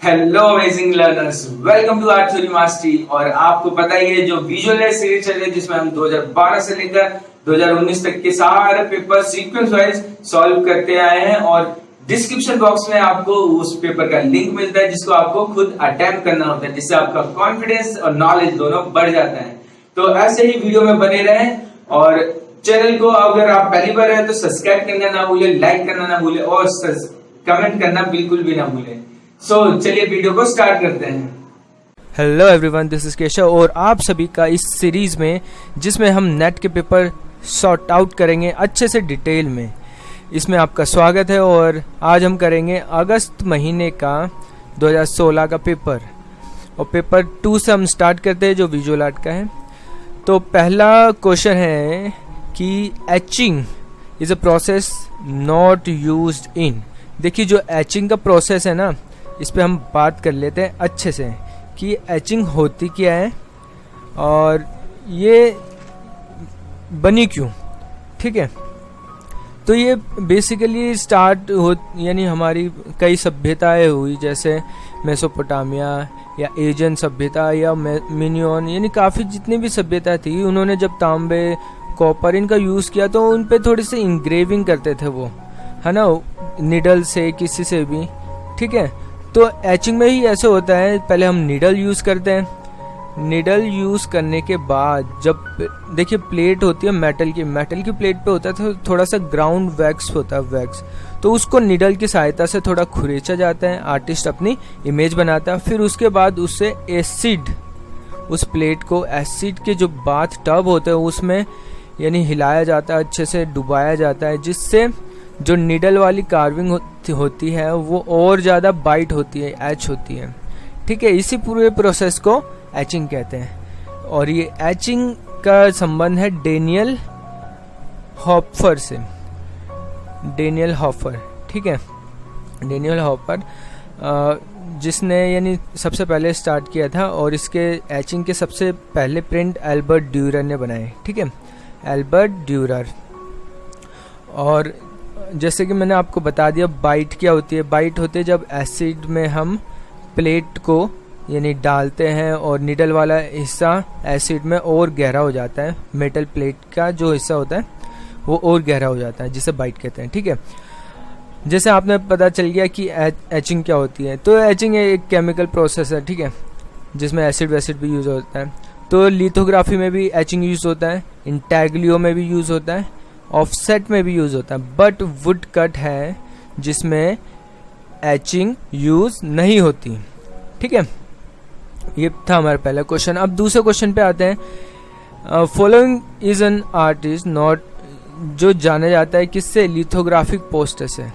Hello amazing learners, welcome to art theory mastery. और आपको पता ही है जो विजुअलाइज सीरीज चल रही है जिसमें हम 2012 से लेकर 2019 तक के सारे पेपर सीक्वेंस वाइज सॉल्व करते आए हैं। और डिस्क्रिप्शन बॉक्स में आपको उस पेपर का लिंक मिलता है जिसको आपको खुद अटेम्प्ट करना होता है, जिससे आपका कॉन्फिडेंस और नॉलेज दोनों बढ़ जाता है। तो ऐसे ही वीडियो में बने रहें और चैनल को अगर आप पहली बार है तो सब्सक्राइब करना ना भूले, लाइक करना ना भूले और कमेंट करना बिल्कुल भी ना भूले। चलिए वीडियो को स्टार्ट करते हैं। Hello everyone, this is Keshav और आप सभी का इस सीरीज में जिसमें हम नेट के पेपर सॉर्ट आउट करेंगे अच्छे से डिटेल में, इसमें आपका स्वागत है। और आज हम करेंगे अगस्त महीने का 2016 का पेपर और पेपर 2 से हम स्टार्ट करते हैं जो विजुअल आर्ट का है। तो पहला क्वेश्चन है कि etching is a process not used in. देखिए जो एचिंग का प्रोसेस है ना, इस पे हम बात कर लेते हैं अच्छे से कि एचिंग होती क्या है और ये बनी क्यों। ठीक है, तो ये बेसिकली स्टार्ट हो यानी हमारी कई सभ्यताएं हुई, जैसे मेसोपोटामिया या एशियन सभ्यता या मिनियन, यानी काफ़ी जितनी भी सभ्यता थी उन्होंने जब तांबे कॉपर इनका यूज़ किया तो उन पे थोड़ी सी इंग्रेविंग करते थे वो, है ना, निडल से किसी से भी। ठीक है, तो एचिंग में ही ऐसे होता है, पहले हम निडल यूज़ करते हैं। निडल यूज़ करने के बाद जब देखिए प्लेट होती है मेटल की प्लेट पे होता है थोड़ा सा ग्राउंड वैक्स होता है, वैक्स, तो उसको निडल की सहायता से थोड़ा खुरेचा जाता है, आर्टिस्ट अपनी इमेज बनाता है। फिर उसके बाद उससे एसिड, उस प्लेट को एसिड के जो बाथ टब होते हैं उसमें यानी हिलाया जाता है, अच्छे से डुबाया जाता है, जिससे जो निडल वाली कार्विंग होती है वो और ज़्यादा बाइट होती है, एच होती है। ठीक है, इसी पूरे प्रोसेस को एचिंग कहते हैं। और ये एचिंग का संबंध है डेनियल हॉपर से। डेनियल हॉपर, ठीक है, डेनियल हॉपर जिसने यानी सबसे पहले स्टार्ट किया था और इसके एचिंग के सबसे पहले प्रिंट एल्बर्ट ड्यूरर ने बनाए। ठीक है, एल्बर्ट ड्यूरर। और जैसे कि मैंने आपको बता दिया बाइट क्या होती है। बाइट होती है जब एसिड में हम प्लेट को यानी डालते हैं और निडल वाला हिस्सा एसिड में और गहरा हो जाता है, मेटल प्लेट का जो हिस्सा होता है वो और गहरा हो जाता है, जिसे बाइट कहते हैं। ठीक है, जैसे आपने पता चल गया कि एचिंग क्या होती है। तो एचिंग एक केमिकल प्रोसेस है, ठीक है, जिसमें एसिड वैसिड भी यूज़ होता है। तो लिथोग्राफी में भी एचिंग यूज़ होता है, इंटैग्लियो में भी यूज़ होता है, ऑफसेट में भी यूज़ होता है। बट वुड कट है जिसमें एचिंग यूज़ नहीं होती। ठीक है, ये था हमारा पहला क्वेश्चन। अब दूसरे क्वेश्चन पे आते हैं। Following is an artist not, जो जाना जाता है किससे, लिथोग्राफिक पोस्टर से।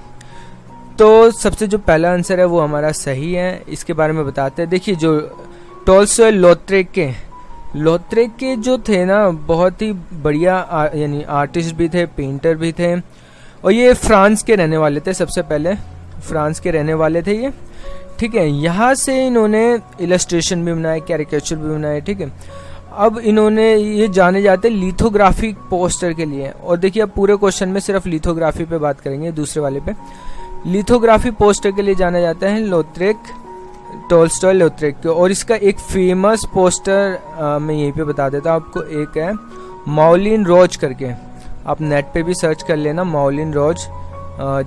तो सबसे जो पहला आंसर है वो हमारा सही है, इसके बारे में बताते हैं। देखिए जो टॉल्स्टॉय लोत्रेक के जो थे ना, बहुत ही बढ़िया यानी आर्टिस्ट भी थे, पेंटर भी थे, और ये फ्रांस के रहने वाले थे। सबसे पहले फ्रांस के रहने वाले थे ये। ठीक है, यहाँ से इन्होंने इलस्ट्रेशन भी बनाए, कैरिकेचर भी बनाए। ठीक है, अब इन्होंने ये जाने जाते लिथोग्राफी पोस्टर के लिए। और देखिए अब पूरे क्वेश्चन में सिर्फ लिथोग्राफी पे बात करेंगे, दूसरे वाले पे। लिथोग्राफी पोस्टर के लिए जाना जाता है टॉल्स्टॉय लोत्रेक के। और इसका एक फेमस पोस्टर मैं यहीं पे बता देता हूँ आपको, एक है मौलिन रोज करके, आप नेट पे भी सर्च कर लेना मौलिन रोज,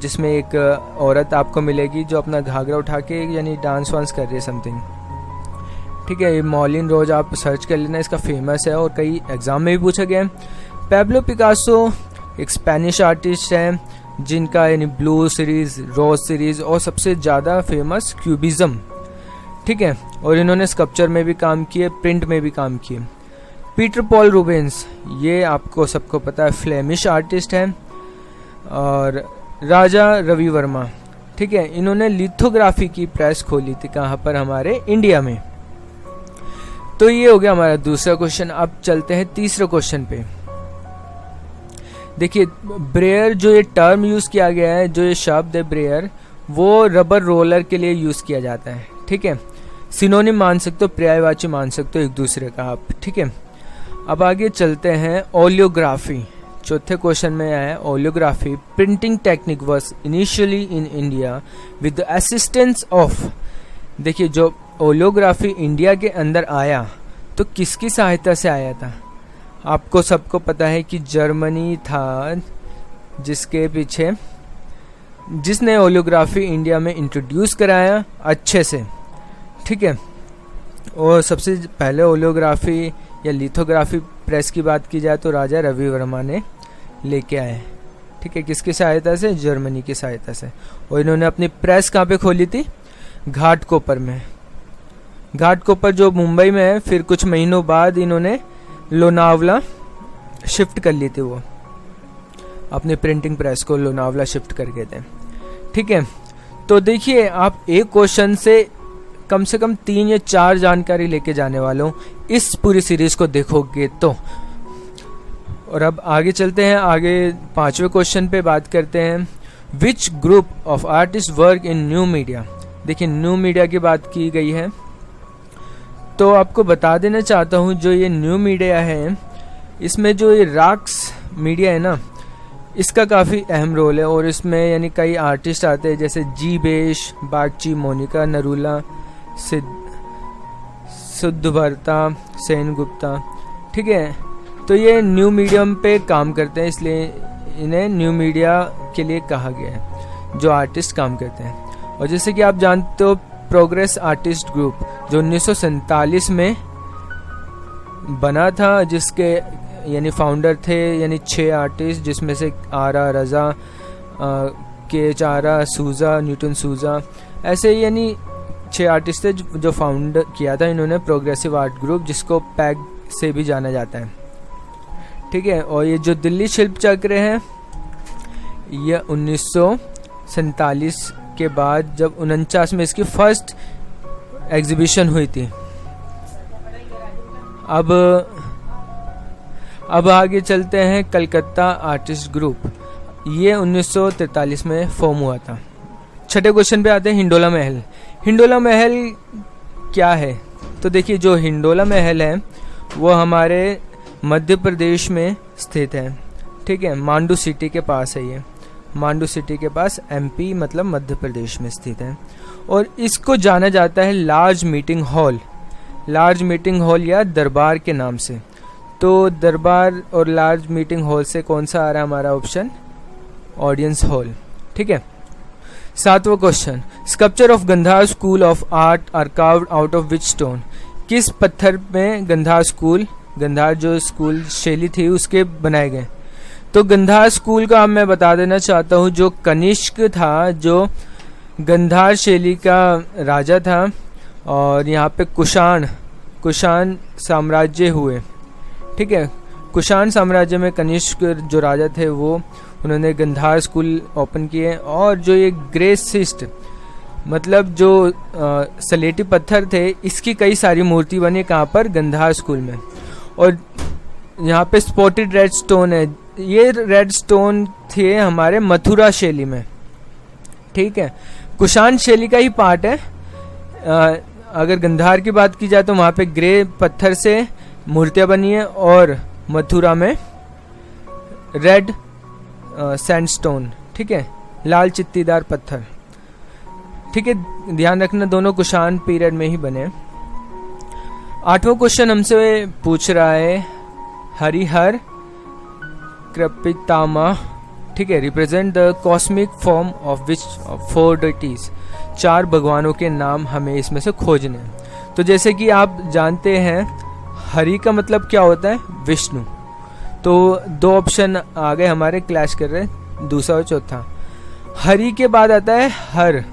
जिसमें एक औरत आपको मिलेगी जो अपना घाघरा उठा के यानी डांस वांस कर रही है समथिंग। ठीक है, ये मौलिन रोज आप सर्च कर लेना, इसका फेमस है और कई एग्जाम में भी पूछा गया है। पैब्लो पिकासो एक स्पेनिश आर्टिस्ट है जिनका यानी ब्लू सीरीज, रोज सीरीज और सबसे ज़्यादा फेमस क्यूबिज्म। ठीक है, और इन्होंने स्कल्पचर में भी काम किए, प्रिंट में भी काम किए। पीटर पॉल रूबेंस, ये आपको सबको पता है, फ्लेमिश आर्टिस्ट है। और राजा रवि वर्मा, ठीक है, इन्होंने लिथोग्राफी की प्रेस खोली थी, कहाँ पर, हमारे इंडिया में। तो ये हो गया हमारा दूसरा क्वेश्चन। अब चलते हैं तीसरे क्वेश्चन पे। देखिए ब्रेयर, जो ये टर्म यूज किया गया है, जो ये शब्द है ब्रेयर, वो रबर रोलर के लिए यूज किया जाता है। ठीक है, सिनोनिम मान सकते हो, पर्यायवाची मान सकते हो एक दूसरे का आप। ठीक है, अब आगे चलते हैं ओलियोग्राफी। चौथे क्वेश्चन में आया oleography printing technique was initially in India with the assistance of देखिए, जो ओलियोग्राफी इंडिया के अंदर आया तो किसकी सहायता से आया था? आपको सबको पता है कि जर्मनी था जिसके पीछे, जिसने ओलियोग्राफी इंडिया में इंट्रोड्यूस कराया अच्छे से, ठीक है। और सबसे पहले ओलियोग्राफी या लिथोग्राफी प्रेस की बात की जाए तो राजा रवि वर्मा ने लेके आए, ठीक है। किसकी सहायता से? जर्मनी की सहायता से। और इन्होंने अपनी प्रेस कहाँ पे खोली थी? घाटकोपर में। घाटकोपर जो मुंबई में है, फिर कुछ महीनों बाद इन्होंने लोनावला शिफ्ट कर ली थी, वो अपने प्रिंटिंग प्रेस को लोनावला शिफ्ट कर गए थे, ठीक है। तो देखिए, आप एक क्वेश्चन से कम 3 या 4 जानकारी लेके जाने वाले हो इस पूरी सीरीज को देखोगे तो। और अब आगे चलते हैं, आगे 5वें क्वेश्चन पे बात करते हैं। Which group of artist work in new media? देखिए, न्यू मीडिया की बात की गई है, तो आपको बता देना चाहता हूँ जो ये न्यू मीडिया है, इसमें जो ये रॉक्स मीडिया है ना, इसका काफ़ी अहम रोल है। और इसमें यानी कई आर्टिस्ट आते हैं, जैसे जी बेश, बागची, मोनिका नरूला, शुद्धभरता, सेन गुप्ता, ठीक है। तो ये न्यू मीडियम पे काम करते हैं, इसलिए इन्हें न्यू मीडिया के लिए कहा गया है, जो आर्टिस्ट काम करते हैं। और जैसे कि आप जानते हो, प्रोग्रेस आर्टिस्ट ग्रुप जो 1947 में बना था, जिसके यानी फाउंडर थे यानी 6 आर्टिस्ट, जिसमें से आरा, रजा, के चारा, सूजा, न्यूटन सूजा, ऐसे यानी 6 आर्टिस्ट थे जो फाउंड किया था इन्होंने प्रोग्रेसिव आर्ट ग्रुप, जिसको पैग से भी जाना जाता है, ठीक है। और ये जो दिल्ली शिल्प चक्र है, ये 1947 के बाद जब 49 में इसकी फर्स्ट एग्जीबिशन हुई थी। अब आगे चलते हैं। कलकत्ता आर्टिस्ट ग्रुप, ये 1943 में फॉर्म हुआ था। 6ठे क्वेश्चन पे आते हैं, हिंडोला महल। हिंडोला महल क्या है? तो देखिए, जो हिंडोला महल है वो हमारे मध्य प्रदेश में स्थित है, ठीक है। मांडू सिटी के पास है ये, मांडू सिटी के पास, एमपी मतलब मध्य प्रदेश में स्थित है। और इसको जाना जाता है large meeting hall, large meeting hall या दरबार के नाम से। तो दरबार और लार्ज मीटिंग हॉल से कौन सा आ रहा है हमारा ऑप्शन? ऑडियंस हॉल, ठीक है। 7वां question, sculpture of Gandhara school of art are carved out of which stone? किस पत्थर में गंधार स्कूल, गंधार जो स्कूल शैली थी उसके बनाए गए? तो गंधार स्कूल का मैं बता देना चाहता हूँ, जो कनिष्क था, जो गंधार शैली का राजा था, और यहाँ पे कुषाण साम्राज्य हुए, ठीक है। कुषाण साम्राज्य में कनिष्क जो राजा थे वो उन्होंने गंधार स्कूल ओपन किए। और जो ये ग्रे सिस्ट मतलब जो सलेटी पत्थर थे, इसकी कई सारी मूर्ति बनी कहाँ पर? गंधार स्कूल में। और यहाँ पे स्पॉटेड रेड स्टोन है, ये रेड स्टोन थे हमारे मथुरा शैली में, ठीक है। कुषाण शैली का ही पार्ट है। अगर गंधार की बात की जाए तो वहाँ पे ग्रे पत्थर से मूर्तियाँ बनी है, और मथुरा में रेड सैंडस्टोन, ठीक है, लाल चित्तीदार पत्थर, ठीक है। ध्यान रखना, दोनों कुषाण पीरियड में ही बने। 8वां क्वेश्चन हमसे पूछ रहा है, हरिहर कृपितामा, ठीक है, represent the cosmic form of which 4 deities? 4 भगवानों के नाम हमें इसमें से खोजने हैं। तो जैसे कि आप जानते हैं, हरि का मतलब क्या होता है? विष्णु। तो 2 ऑप्शन आ गए हमारे, क्लैश कर रहे, दूसरा और चौथा। हरि के बाद आता है हर,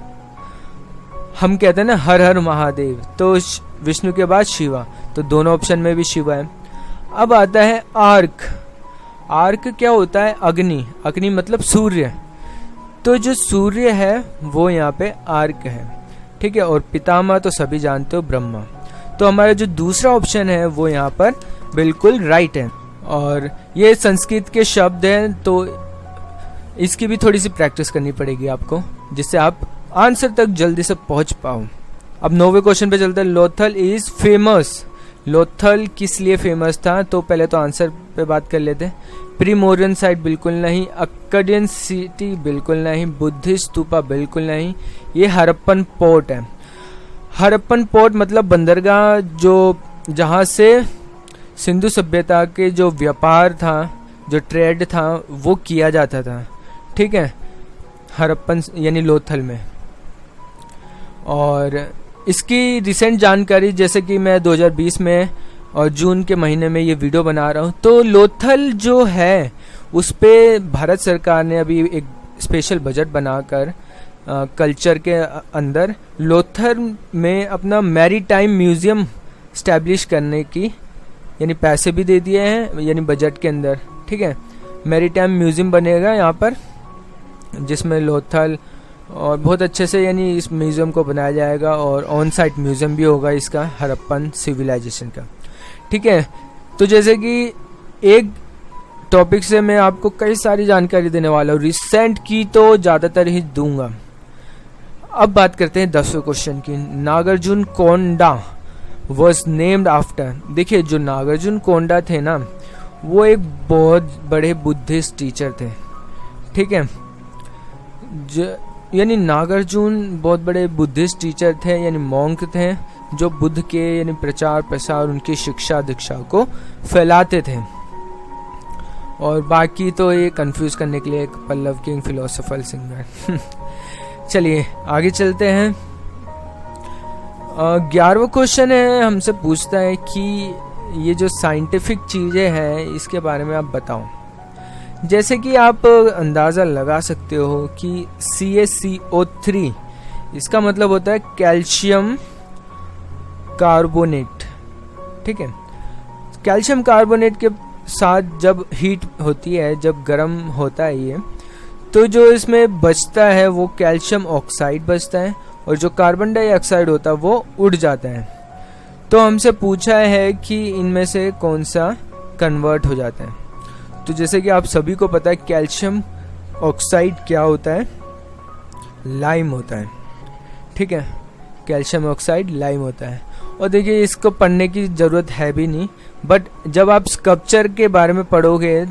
हम कहते हैं ना हर हर महादेव, तो विष्णु के बाद शिवा, तो दोनों ऑप्शन में भी शिवा है। अब आता है आर्क। आर्क क्या होता है? अग्नि। अग्नि मतलब सूर्य, तो जो सूर्य है वो यहाँ पे आर्क है, ठीक है। और पितामह तो सभी जानते हो, ब्रह्मा। तो हमारा जो दूसरा ऑप्शन है वो यहाँ पर बिल्कुल राइट है। और ये संस्कृत के शब्द हैं, तो इसकी भी थोड़ी सी प्रैक्टिस करनी पड़ेगी आपको, जिससे आप आंसर तक जल्दी से पहुंच पाओ। अब 9वें क्वेश्चन पे चलते हैं। Lothal is famous. लोथल किस लिए फेमस था? तो पहले तो आंसर पे बात कर लेते हैं। प्रीमोरियन साइट बिल्कुल नहीं, अक्कडियन सिटी बिल्कुल नहीं, बुद्धिस्ट स्तूपा बिल्कुल नहीं, ये हरप्पन पोर्ट है। हड़प्पन पोर्ट मतलब बंदरगाह जो जहाँ से सिंधु सभ्यता के जो व्यापार था, जो ट्रेड था, वो किया जाता था। ठीक है, हड़प्पन यानी लोथल में। और इसकी रिसेंट जानकारी जैसे कि मैं 2020 में और जून के महीने में ये वीडियो बना रहा हूँ, तो लोथल जो है उस पे भारत सरकार ने अभी एक स्पेशल बजट बनाकर कल्चर के अंदर लोथल में अपना मैरीटाइम म्यूजियम स्टैब्लिश करने की यानी पैसे भी दे दिए हैं, यानी बजट के अंदर। ठीक है, मैरीटाइम म्यूजियम बनेगा यहाँ पर, जिसमें लोथल और बहुत अच्छे से यानी इस म्यूज़ियम को बनाया जाएगा, और ऑन साइट म्यूज़ियम भी होगा इसका हड़प्पन सिविलाइजेशन का। ठीक है, तो जैसे कि एक टॉपिक से मैं आपको कई सारी जानकारी देने वाला हूँ, रिसेंट की तो ज़्यादातर ही दूंगा। अब बात करते हैं 10वें क्वेश्चन की। नागार्जुन कोंडा वॉज नेम्ड आफ्टर। देखिए, जो नागार्जुन कोंडा थे ना, वो एक बहुत बड़े बुद्धिस्ट टीचर थे। ठीक है, यानी नागार्जुन बहुत बड़े बुद्धिस्ट टीचर थे, यानी मॉन्क थे, जो बुद्ध के यानी प्रचार प्रसार, उनकी शिक्षा दीक्षा को फैलाते थे। और बाकी तो ये कंफ्यूज करने के लिए एक पल्लव किंग फिलोसोफर सिंगर। चलिए आगे चलते हैं। 11वां क्वेश्चन है, हमसे पूछता है कि ये जो साइंटिफिक चीज़ें हैं इसके बारे में आप बताओ। जैसे कि आप अंदाज़ा लगा सकते हो कि CaCO3 इसका मतलब होता है कैल्शियम कार्बोनेट। ठीक है, कैल्शियम कार्बोनेट के साथ जब हीट होती है, जब गर्म होता है ये, तो जो इसमें बचता है वो कैल्शियम ऑक्साइड बचता है, और जो कार्बन डाइऑक्साइड होता है वो उड़ जाता है। तो हमसे पूछा है कि इनमें से कौन सा कन्वर्ट हो जाता है। तो जैसे कि आप सभी को पता है कैल्शियम ऑक्साइड क्या होता है, लाइम होता है। ठीक है, कैल्शियम ऑक्साइड लाइम होता है। और देखिए, इसको पढ़ने की ज़रूरत है भी नहीं, बट जब आप स्कल्पचर के बारे में पढ़ोगे,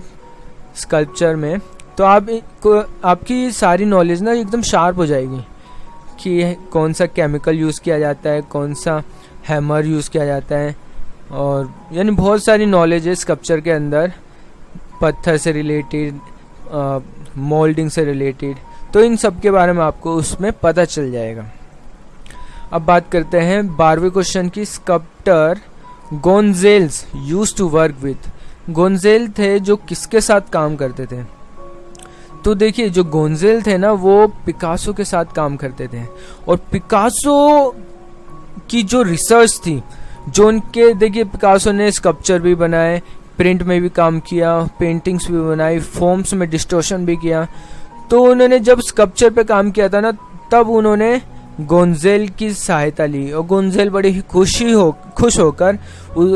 स्कल्पचर में, तो आपकी सारी नॉलेज ना एकदम शार्प हो जाएगी कि कौन सा केमिकल यूज़ किया जाता है, कौन सा हैमर यूज़ किया जाता है, और यानी बहुत सारी नॉलेज है स्कल्पचर के अंदर, पत्थर से रिलेटेड, मोल्डिंग से रिलेटेड, तो इन सब के बारे में आपको उसमें पता चल जाएगा। अब बात करते हैं 12वें क्वेश्चन की। Sculptor Gonzalez used to work with. Gonzalez थे जो किसके साथ काम करते थे? तो देखिए, जो गोंजेल थे ना, वो पिकासो के साथ काम करते थे, और पिकासो की जो रिसर्च थी, जो उनके, देखिए पिकासो ने स्कल्पचर भी बनाए, प्रिंट में भी काम किया, पेंटिंग्स भी बनाई, फॉर्म्स में डिस्टोर्शन भी किया। तो उन्होंने जब स्कल्पचर पे काम किया था ना, तब उन्होंने गोंजेल की सहायता ली, और गोंजेल बड़े ही खुश होकर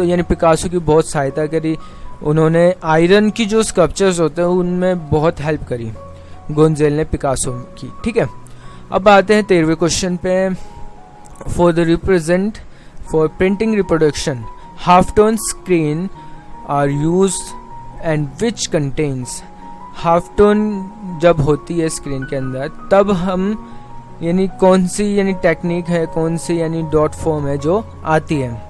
यानी पिकासो की बहुत सहायता करी। उन्होंने आयरन की जो स्कल्पचर्स होते हैं उनमें बहुत हेल्प करी गोंजेल ने पिकासो की। ठीक है, अब आते हैं 13वें क्वेश्चन पे। For the represent for printing reproduction half tone screen are use and which contains. Half tone जब होती है स्क्रीन के अंदर, तब हम यानी कौन सी यानी टेक्निक है, कौन सी यानी डॉट फॉर्म है जो आती है,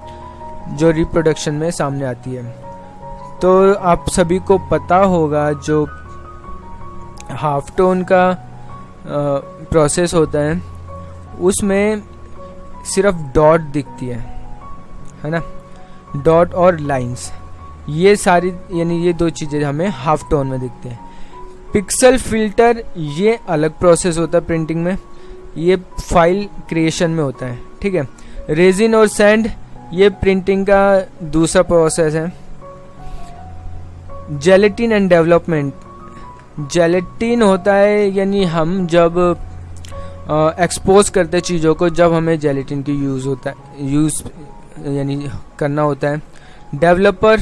जो रिप्रोडक्शन में सामने आती है। तो आप सभी को पता होगा जो हाफ टोन का प्रोसेस होता है, उसमें सिर्फ डॉट दिखती है ना, डॉट और लाइंस, ये सारी यानी ये दो चीज़ें हमें हाफ टोन में दिखती हैं। पिक्सल फिल्टर ये अलग प्रोसेस होता है प्रिंटिंग में, ये फाइल क्रिएशन में होता है। ठीक है, रेजिन और सैंड ये प्रिंटिंग का दूसरा प्रोसेस है। जेलेटिन एंड डेवलपमेंट, जेलेटिन होता है यानी हम जब एक्सपोज करते चीज़ों को, जब हमें जेलेटिन की यूज़ यानी करना होता है। डेवलपर,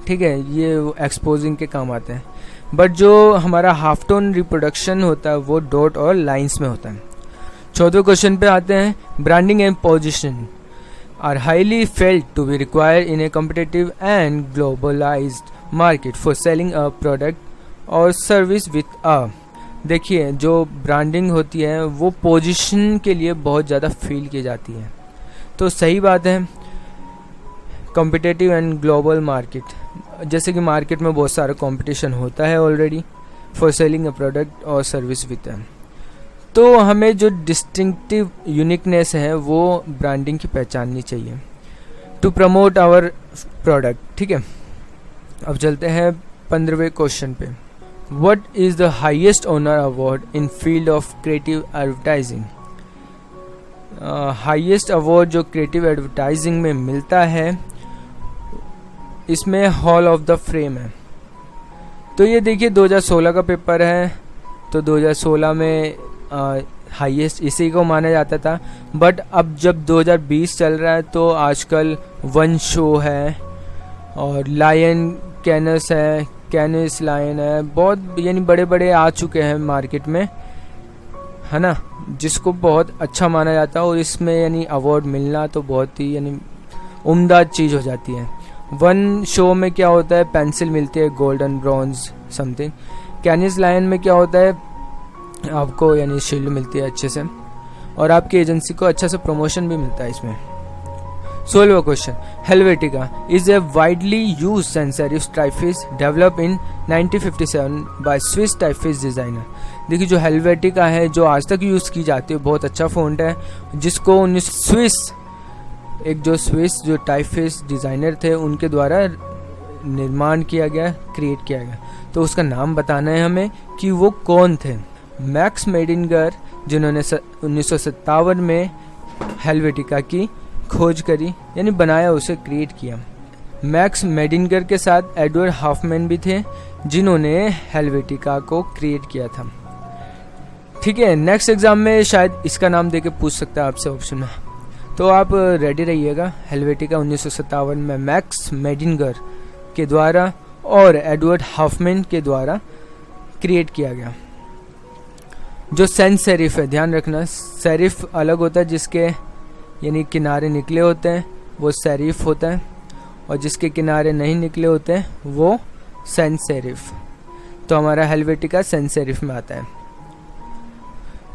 ठीक है, ये एक्सपोजिंग के काम आते हैं। बट जो हमारा हाफ टोन रिप्रोडक्शन होता है वो डॉट और लाइंस में होता है। 14वें क्वेश्चन पे आते हैं। Branding and position are highly felt to be required in a competitive and globalized market for selling a product or service with a देखिए जो ब्रांडिंग होती है वो पोजीशन के लिए बहुत ज़्यादा फील की जाती है, तो सही बात है। कॉम्पिटिटिव एंड ग्लोबल मार्केट, जैसे कि मार्केट में बहुत सारा कंपटीशन होता है already for selling a product और सर्विस विद देम, तो हमें जो डिस्टिंक्टिव यूनिकनेस है वो ब्रांडिंग की पहचाननी चाहिए टू प्रमोट आवर प्रोडक्ट। ठीक है, अब चलते हैं 15वें क्वेश्चन पे। What is the highest honour award in field of creative advertising? Highest award जो क्रिएटिव एडवर्टाइजिंग में मिलता है इसमें हॉल ऑफ द फ्रेम है। तो ये देखिए 2016 का पेपर है, तो 2016 में हाईएस्ट इसी को माना जाता था, बट अब जब 2020 चल रहा है तो आजकल वन शो है और लायन कैनस है, कैनिस लायन है, बहुत यानी बड़े बड़े आ चुके हैं मार्केट में, है ना, जिसको बहुत अच्छा माना जाता है और इसमें यानी अवार्ड मिलना तो बहुत ही यानी उम्दा चीज़ हो जाती है। वन शो में क्या होता है, पेंसिल मिलती है golden bronze something. Cannes lion में क्या होता है, आपको यानी शील्ड मिलती है अच्छे से और आपकी एजेंसी को अच्छा से प्रमोशन भी मिलता है इसमें। 16वां question, Helvetica is a widely use sans serif typeface develop in 1957 by Swiss typeface designer. देखिए जो हेलवेटिका है जो आज तक यूज की जाती है, बहुत अच्छा फॉन्ट है, जिसको स्विस जो टाइपफेस डिजाइनर थे उनके द्वारा निर्माण किया गया, क्रिएट किया गया। तो उसका नाम बताना है हमें कि वो कौन थे। मैक्स मेडिंगर, जिन्होंने 1957 में हेलवेटिका की खोज करी यानी बनाया, उसे क्रिएट किया। मैक्स मेडिंगर के साथ एडवर्ड हॉफमैन भी थे जिन्होंने हेलवेटिका को क्रिएट किया था। ठीक है, नेक्स्ट एग्जाम में शायद इसका नाम देके पूछ सकता है आपसे ऑप्शन में, तो आप रेडी रहिएगा। हेलवेटिका 1957 में मैक्स मेडिंगर के द्वारा और एडवर्ड हॉफमैन के द्वारा क्रिएट किया गया। जो सेंस सेरिफ है, ध्यान रखना, सेरिफ अलग होता है, जिसके यानी किनारे निकले होते हैं वो सेरिफ होता है और जिसके किनारे नहीं निकले होते हैं वो सेंस सेरिफ। तो हमारा हेलवेटिका सेंस सेरिफ में आता है।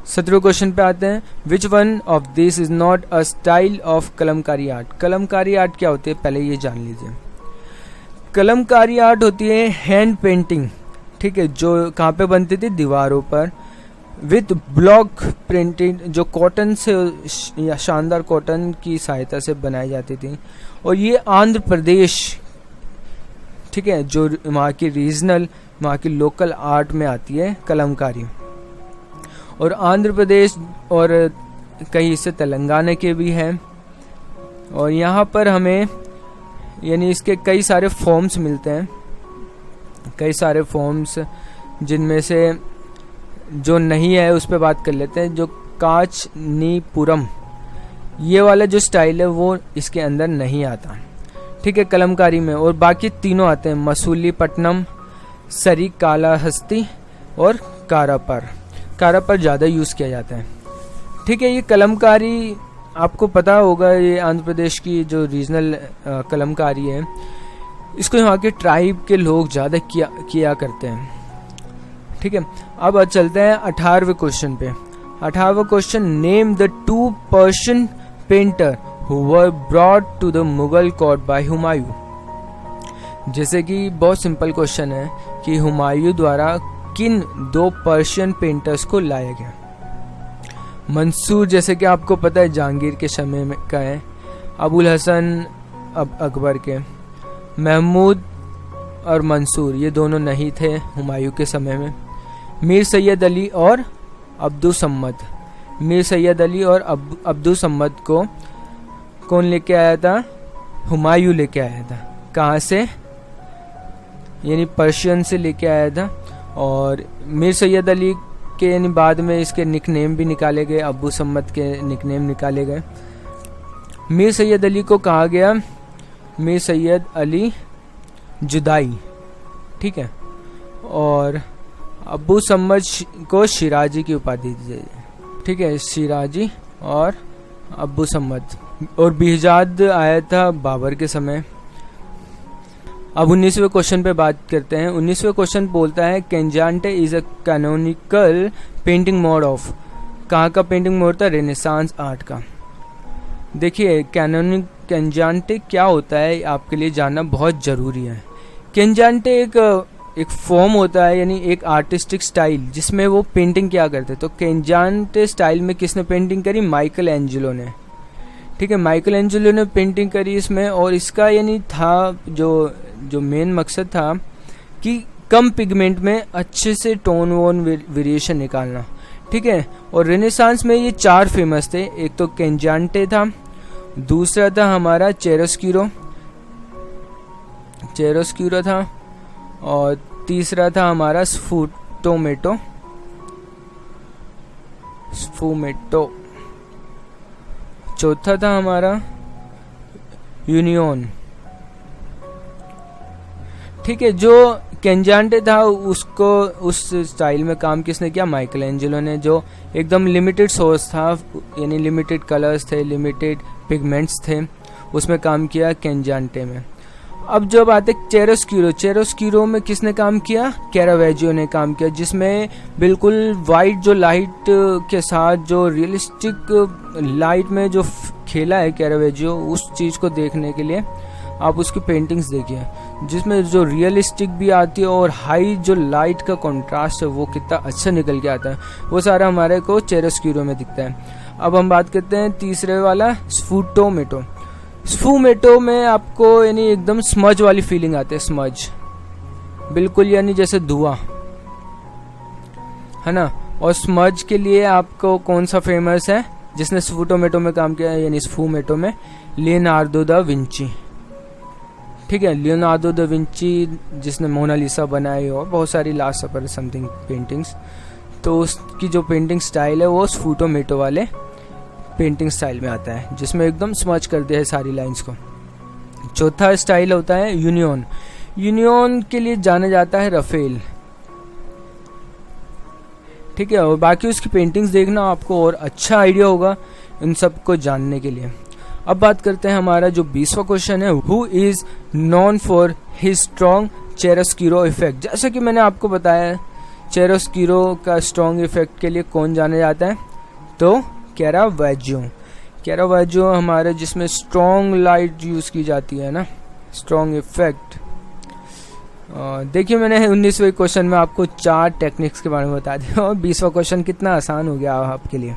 17वें क्वेश्चन पे आते हैं, which one of this is not a style of Kalamkari art? Kalamkari art क्या होती है पहले ये जान लीजिए। कलमकारी आर्ट होती है हैंड पेंटिंग, ठीक है, जो कहाँ पे बनती थी, दीवारों पर, विथ ब्लॉक प्रिंटेड, जो कॉटन से या शानदार कॉटन की सहायता से बनाई जाती थी। और ये आंध्र प्रदेश, ठीक है, जो वहाँ की रीजनल, वहाँ की लोकल आर्ट में आती है कलमकारी। और आंध्र प्रदेश और कई हिस्से तेलंगाना के भी हैं। और यहाँ पर हमें यानी इसके कई सारे फॉर्म्स मिलते हैं, कई सारे फॉर्म्स, जिनमें से जो नहीं है उस पर बात कर लेते हैं। जो कांचनीपुरम, ये वाला जो स्टाइल है वो इसके अंदर नहीं आता, ठीक है, कलमकारी में। और बाकी तीनों आते हैं, मसूलीपट्टनम, सरी कालाहस्ती और कारापर। कारापर ज़्यादा यूज़ किया जाता है, ठीक है। ये कलमकारी आपको पता होगा, ये आंध्र प्रदेश की जो रीजनल कलमकारी है, इसको यहाँ के ट्राइब के लोग ज़्यादा किया करते हैं, ठीक है। अब चलते हैं 18वें क्वेश्चन पे। 18वां question, name the 2 Persian painter who were brought to the Mughal court by Humayun. जैसे कि बहुत सिंपल क्वेश्चन है कि हुमायूं द्वारा किन 2 पर्शियन पेंटर्स को लाया गया। मंसूर, जैसे कि आपको पता है जहांगीर के समय में का है, अबुल हसन अकबर के, महमूद और मंसूर ये दोनों नहीं थे हुमायूं के समय में। मीर सैयद अली और अब्दुसम्मद, मीर सैयद अली और अब्दुसम्मद को कौन लेके आया था? हुमायूं लेके आया था। कहाँ से? यानी पर्शियन से लेके आया था। और मीर सैयद अली के यानी बाद में इसके निकनेम भी निकाले गए, अब्बू सम्मद के निकनेम निकाले गए। मीर सैयद अली को कहा गया मीर सैयद अली जुदाई, ठीक है। और अब्बू सम्मद को शिराजी की उपाधि दी गई, ठीक है, शिराजी और अब्बू सम्मद। और बिहजाद आया था बाबर के समय। अब 19वें क्वेश्चन पे बात करते हैं। 19वें क्वेश्चन बोलता है cangiante is a canonical painting mode of, कहाँ का पेंटिंग मोड था? रेनेसांस आर्ट का। देखिए कैंजांटे क्या होता है आपके लिए जानना बहुत ज़रूरी है। कैंजांटे एक फॉर्म होता है, यानी एक आर्टिस्टिक स्टाइल जिसमें वो पेंटिंग क्या करते। तो कैंजांटे स्टाइल में किसने पेंटिंग करी? माइकल एंजेलो ने। ठीक है, माइकल एंजेलो ने पेंटिंग करी इसमें, और इसका यानी था जो मेन मकसद था कि कम पिगमेंट में अच्छे से टोन वोन वेरिएशन निकालना। ठीक है, और रेनेसांस में ये 4 फेमस थे। एक तो कैंजांटे था, दूसरा था हमारा चिरोस्क्यूरो था, और तीसरा था हमारा स्फूमेटो। चौथा था हमारा यूनियन। ठीक है, जो कैंजांटे था उसको उस स्टाइल में काम किसने किया? माइकल एंजेलो ने, जो एकदम लिमिटेड सोर्स था, यानी लिमिटेड कलर्स थे, लिमिटेड पिगमेंट्स थे, उसमें काम किया कैंजांटे में। अब जब आते चिरोस्क्यूरो में किसने काम किया? कैरावेजियो ने काम किया, जिसमें बिल्कुल वाइट जो लाइट के साथ जो रियलिस्टिक लाइट में जो खेला है कैरावेजियो, उस चीज़ को देखने के लिए आप उसकी पेंटिंग्स देखिए, जिसमें जो रियलिस्टिक भी आती है और हाई जो लाइट का कंट्रास्ट है वो कितना अच्छा निकल के आता है, वो सारा हमारे को चिरोस्क्यूरो में दिखता है। अब हम बात करते हैं तीसरे वाला स्फूमेटो में आपको यानी एकदम स्मज वाली फीलिंग आती है, स्मज बिल्कुल यानी जैसे धुआं, है ना। और स्मज के लिए आपको कौन सा फेमस है जिसने स्फूमेटो में काम किया है? यानी स्फूमेटो में लियोनार्डो दा विंची। ठीक है, लियोनार्डो दा विंची जिसने मोनालिसा बनाई और बहुत सारी लास्ट सपर समथिंग पेंटिंग्स, तो उसकी जो पेंटिंग स्टाइल है वो स्फूमेटो वाले पेंटिंग स्टाइल में आता है, जिसमें एकदम स्मच कर दिया है सारी लाइंस को। चौथा स्टाइल होता है यूनियन के लिए जाना जाता है रफेल। ठीक है, और बाकी उसकी पेंटिंग्स देखना आपको और अच्छा आइडिया होगा इन सब को जानने के लिए। अब बात करते हैं हमारा जो 20वां क्वेश्चन है, who is known for his strong chiaroscuro effect. जैसा कि मैंने आपको बताया, चिरोस्क्यूरो का स्ट्रॉन्ग इफेक्ट के लिए कौन जाना जाता है? तो कैरावेजियो हमारे जिसमें स्ट्रॉन्ग लाइट यूज की जाती है ना, स्ट्रॉन्ग इफेक्ट। देखिए मैंने 19वें क्वेश्चन में आपको 4 टेक्निक्स के बारे में बता दिया, और 20वां क्वेश्चन कितना आसान हो गया आपके लिए।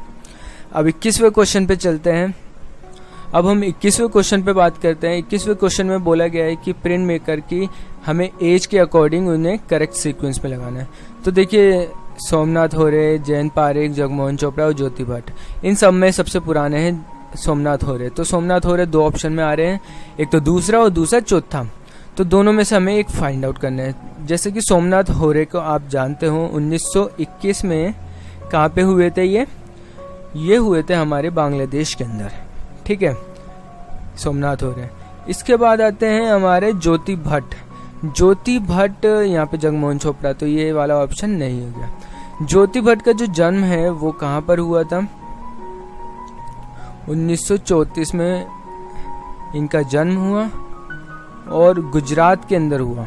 अब 21वें क्वेश्चन पे चलते हैं। अब हम 21वें क्वेश्चन पे बात करते हैं। 21वें क्वेश्चन में बोला गया है कि प्रिंट मेकर की हमें एज के अकॉर्डिंग उन्हें करेक्ट सीक्वेंस में लगाना है। तो देखिए सोमनाथ होरे, जयंत पारेख, जगमोहन चोपड़ा और ज्योति भट्ट, इन सब में सबसे पुराने हैं सोमनाथ होरे। तो सोमनाथ होरे 2 ऑप्शन में आ रहे हैं, एक तो दूसरा और दूसरा चौथा। तो दोनों में से हमें एक फाइंड आउट करना है। जैसे कि सोमनाथ होरे को आप जानते हो 1921 में कहाँ पे हुए थे? ये हुए थे हमारे बांग्लादेश के अंदर। ठीक है, सोमनाथ होरे। इसके बाद आते हैं हमारे ज्योति भट्ट। यहाँ पे जगमोहन चोपड़ा, तो ये वाला ऑप्शन नहीं हो गया। ज्योति भट्ट का जो जन्म है वो कहाँ पर हुआ था? 1934 में इनका जन्म हुआ और गुजरात के अंदर हुआ।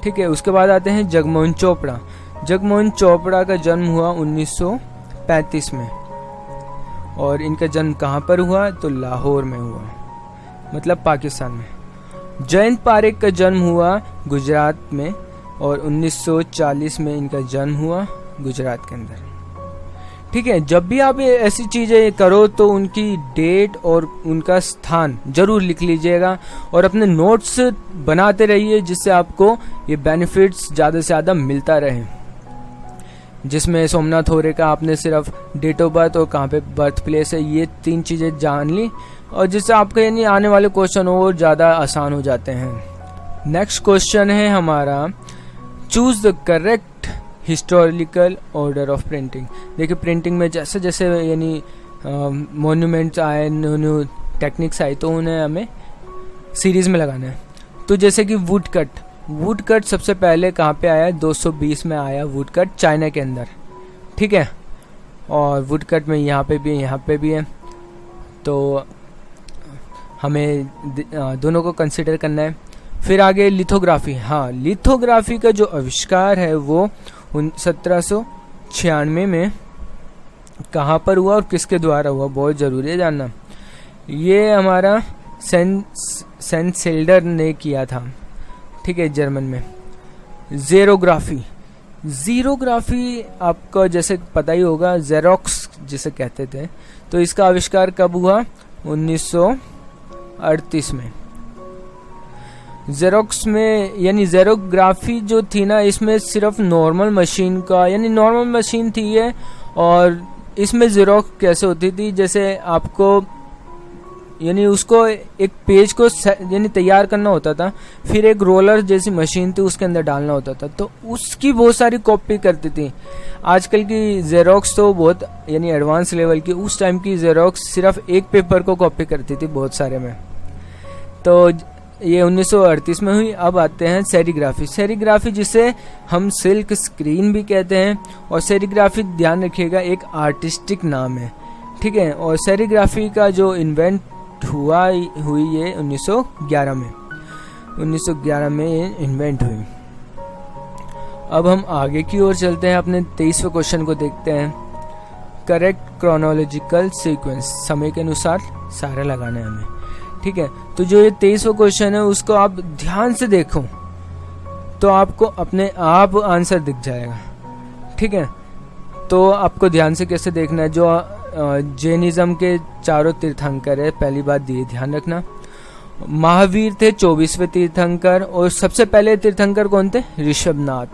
ठीक है, उसके बाद आते हैं जगमोहन चोपड़ा का जन्म हुआ 1935 में, और इनका जन्म कहाँ पर हुआ? तो लाहौर में हुआ, मतलब पाकिस्तान में। जयंत पारेख का जन्म हुआ गुजरात में, और 1940 में इनका जन्म हुआ गुजरात के अंदर। ठीक है, जब भी आप ऐसी चीज़ें करो तो उनकी डेट और उनका स्थान जरूर लिख लीजिएगा, और अपने नोट्स बनाते रहिए, जिससे आपको ये बेनिफिट्स ज़्यादा से ज़्यादा मिलता रहे। जिसमें सोमनाथ होरे का आपने सिर्फ डेट ऑफ बर्थ और कहाँ पे बर्थ प्लेस है, ये 3 चीज़ें जान ली, और जिससे आपके यानी आने वाले क्वेश्चन और ज़्यादा आसान हो जाते हैं। नेक्स्ट क्वेश्चन है हमारा, choose the correct historical order of printing. देखिए प्रिंटिंग में जैसे जैसे यानी मॉन्यूमेंट्स आए, न्यू टेक्निक्स आई, तो उन्हें हमें सीरीज में लगाना है। तो जैसे कि वुड कट सबसे पहले कहाँ पे आया? 220 में आया वुड कट, चाइना के अंदर। ठीक है, और वुड कट में यहाँ पे भी है, तो हमें दोनों को कंसिडर करना है। फिर आगे लिथोग्राफी। हाँ, लिथोग्राफी का जो आविष्कार है वो 1796 में कहाँ पर हुआ और किसके द्वारा हुआ, बहुत ज़रूरी है जानना। ये हमारा सेंसेल्डर ने किया था, ठीक है, जर्मन में। ज़ीरोग्राफी आपको जैसे पता ही होगा, जेरोक्स जिसे कहते थे, तो इसका आविष्कार कब हुआ, 1938 में। जेरोक्स में यानी ज़ेरोग्राफी जो थी ना, इसमें सिर्फ नॉर्मल मशीन का, यानी नॉर्मल मशीन थी ये, और इसमें ज़ेरोक्स कैसे होती थी, जैसे आपको यानी उसको एक पेज को यानी तैयार करना होता था, फिर एक रोलर जैसी मशीन थी उसके अंदर डालना होता था, तो उसकी बहुत सारी कॉपी करती थी। आजकल की जेरोक्स तो बहुत यानी एडवांस लेवल की, उस टाइम की जेरोक्स सिर्फ एक पेपर को कॉपी करती थी बहुत सारे में। तो ये 1938 में हुई। अब आते हैं सेरीग्राफी। सेरीग्राफी जिसे हम सिल्क स्क्रीन भी कहते हैं, और सेरीग्राफी ध्यान रखिएगा एक आर्टिस्टिक नाम है, ठीक है। और सेरीग्राफी का जो इन्वेंट हुई ये 1911 में ये इन्वेंट हुई। अब हम आगे की ओर चलते हैं, अपने 23वें क्वेश्चन को देखते हैं। करेक्ट क्रोनोलॉजिकल सीक्वेंस, समय के अनुसार सारा लगाना है हमें, ठीक है। तो जो ये 23वां क्वेश्चन है उसको आप ध्यान से देखो तो आपको अपने आप आंसर दिख जाएगा, ठीक है। तो आपको ध्यान से कैसे देखना है, जो जैनिज्म के 4 तीर्थंकर है, पहली बात ये ध्यान रखना। महावीर थे 24वें तीर्थंकर, और सबसे पहले तीर्थंकर कौन थे, ऋषभनाथ।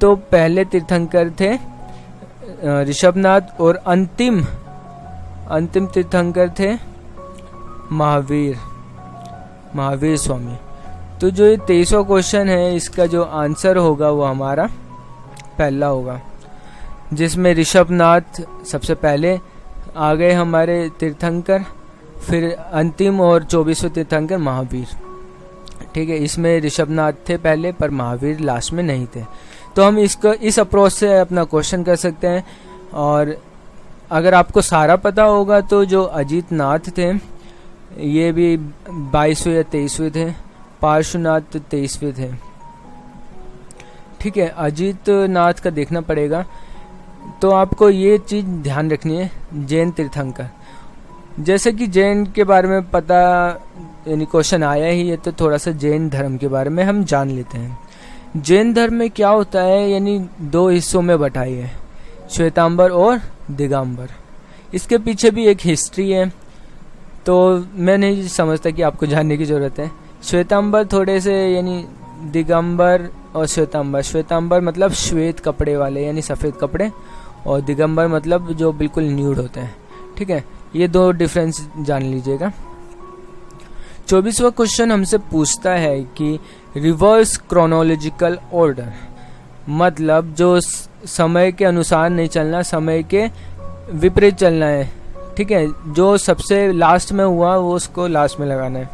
तो पहले तीर्थंकर थे ऋषभनाथ, और अंतिम तीर्थंकर थे महावीर स्वामी। तो जो ये 23वां क्वेश्चन है इसका जो आंसर होगा वो हमारा पहला होगा, जिसमें ऋषभनाथ सबसे पहले आ गए हमारे तीर्थंकर, फिर अंतिम और 24वें तीर्थंकर महावीर, ठीक है। इसमें ऋषभनाथ थे पहले पर महावीर लास्ट में नहीं थे। तो हम इसको इस अप्रोच से अपना क्वेश्चन कर सकते हैं। और अगर आपको सारा पता होगा तो जो अजीत नाथ थे ये भी 22वें या 23वें थे, पार्श्वनाथ 23वें थे, ठीक है। अजीत नाथ का देखना पड़ेगा। तो आपको ये चीज़ ध्यान रखनी है, जैन तीर्थंकर, जैसे कि जैन के बारे में पता यानी क्वेश्चन आया ही है, तो थोड़ा सा जैन धर्म के बारे में हम जान लेते हैं। जैन धर्म में क्या होता है, यानी 2 हिस्सों में बटाई है, श्वेतांबर और दिगंबर। इसके पीछे भी एक हिस्ट्री है, तो मैं नहीं समझता कि आपको जानने की ज़रूरत है। श्वेतांबर थोड़े से यानी दिगंबर और श्वेतांबर मतलब श्वेत कपड़े वाले यानी सफ़ेद कपड़े, और दिगंबर मतलब जो बिल्कुल न्यूड होते हैं, ठीक है। ये 2 डिफरेंस जान लीजिएगा। 24वां क्वेश्चन हमसे पूछता है कि रिवर्स क्रोनोलॉजिकल ऑर्डर, मतलब जो समय के अनुसार नहीं चलना, समय के विपरीत चलना है, ठीक है। जो सबसे लास्ट में हुआ वो उसको लास्ट में लगाना है।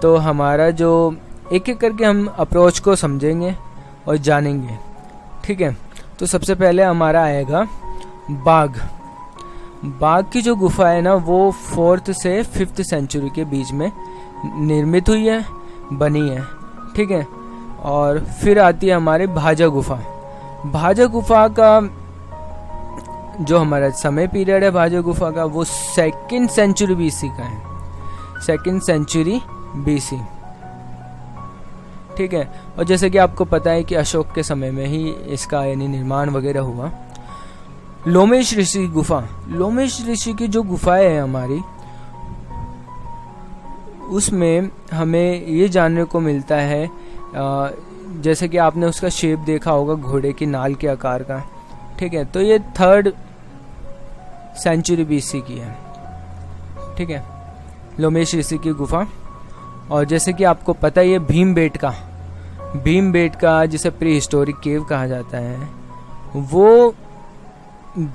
तो हमारा जो एक एक करके हम अप्रोच को समझेंगे और जानेंगे, ठीक है। तो सबसे पहले हमारा आएगा बाघ की जो गुफा है ना, वो 4th से 5th सेंचुरी के बीच में निर्मित हुई है, बनी है, ठीक है। और फिर आती है हमारी भाजा गुफा का जो हमारा समय पीरियड है भाजा गुफा का, वो 2nd सेंचुरी BC का है, 2nd सेंचुरी BC, ठीक है। और जैसे कि आपको पता है कि अशोक के समय में ही इसका यानी निर्माण वगैरह हुआ। लोमेश ऋषि की जो गुफाएं हैं हमारी, उसमें हमें ये जानने को मिलता है, जैसे कि आपने उसका शेप देखा होगा घोड़े की नाल के आकार का, ठीक है। तो ये 3rd सेंचुरी BC की है, ठीक है, लोमेश ऋषि की गुफा। और जैसे कि आपको पता है ये भीमबेटका जिसे प्री हिस्टोरिक केव कहा जाता है, वो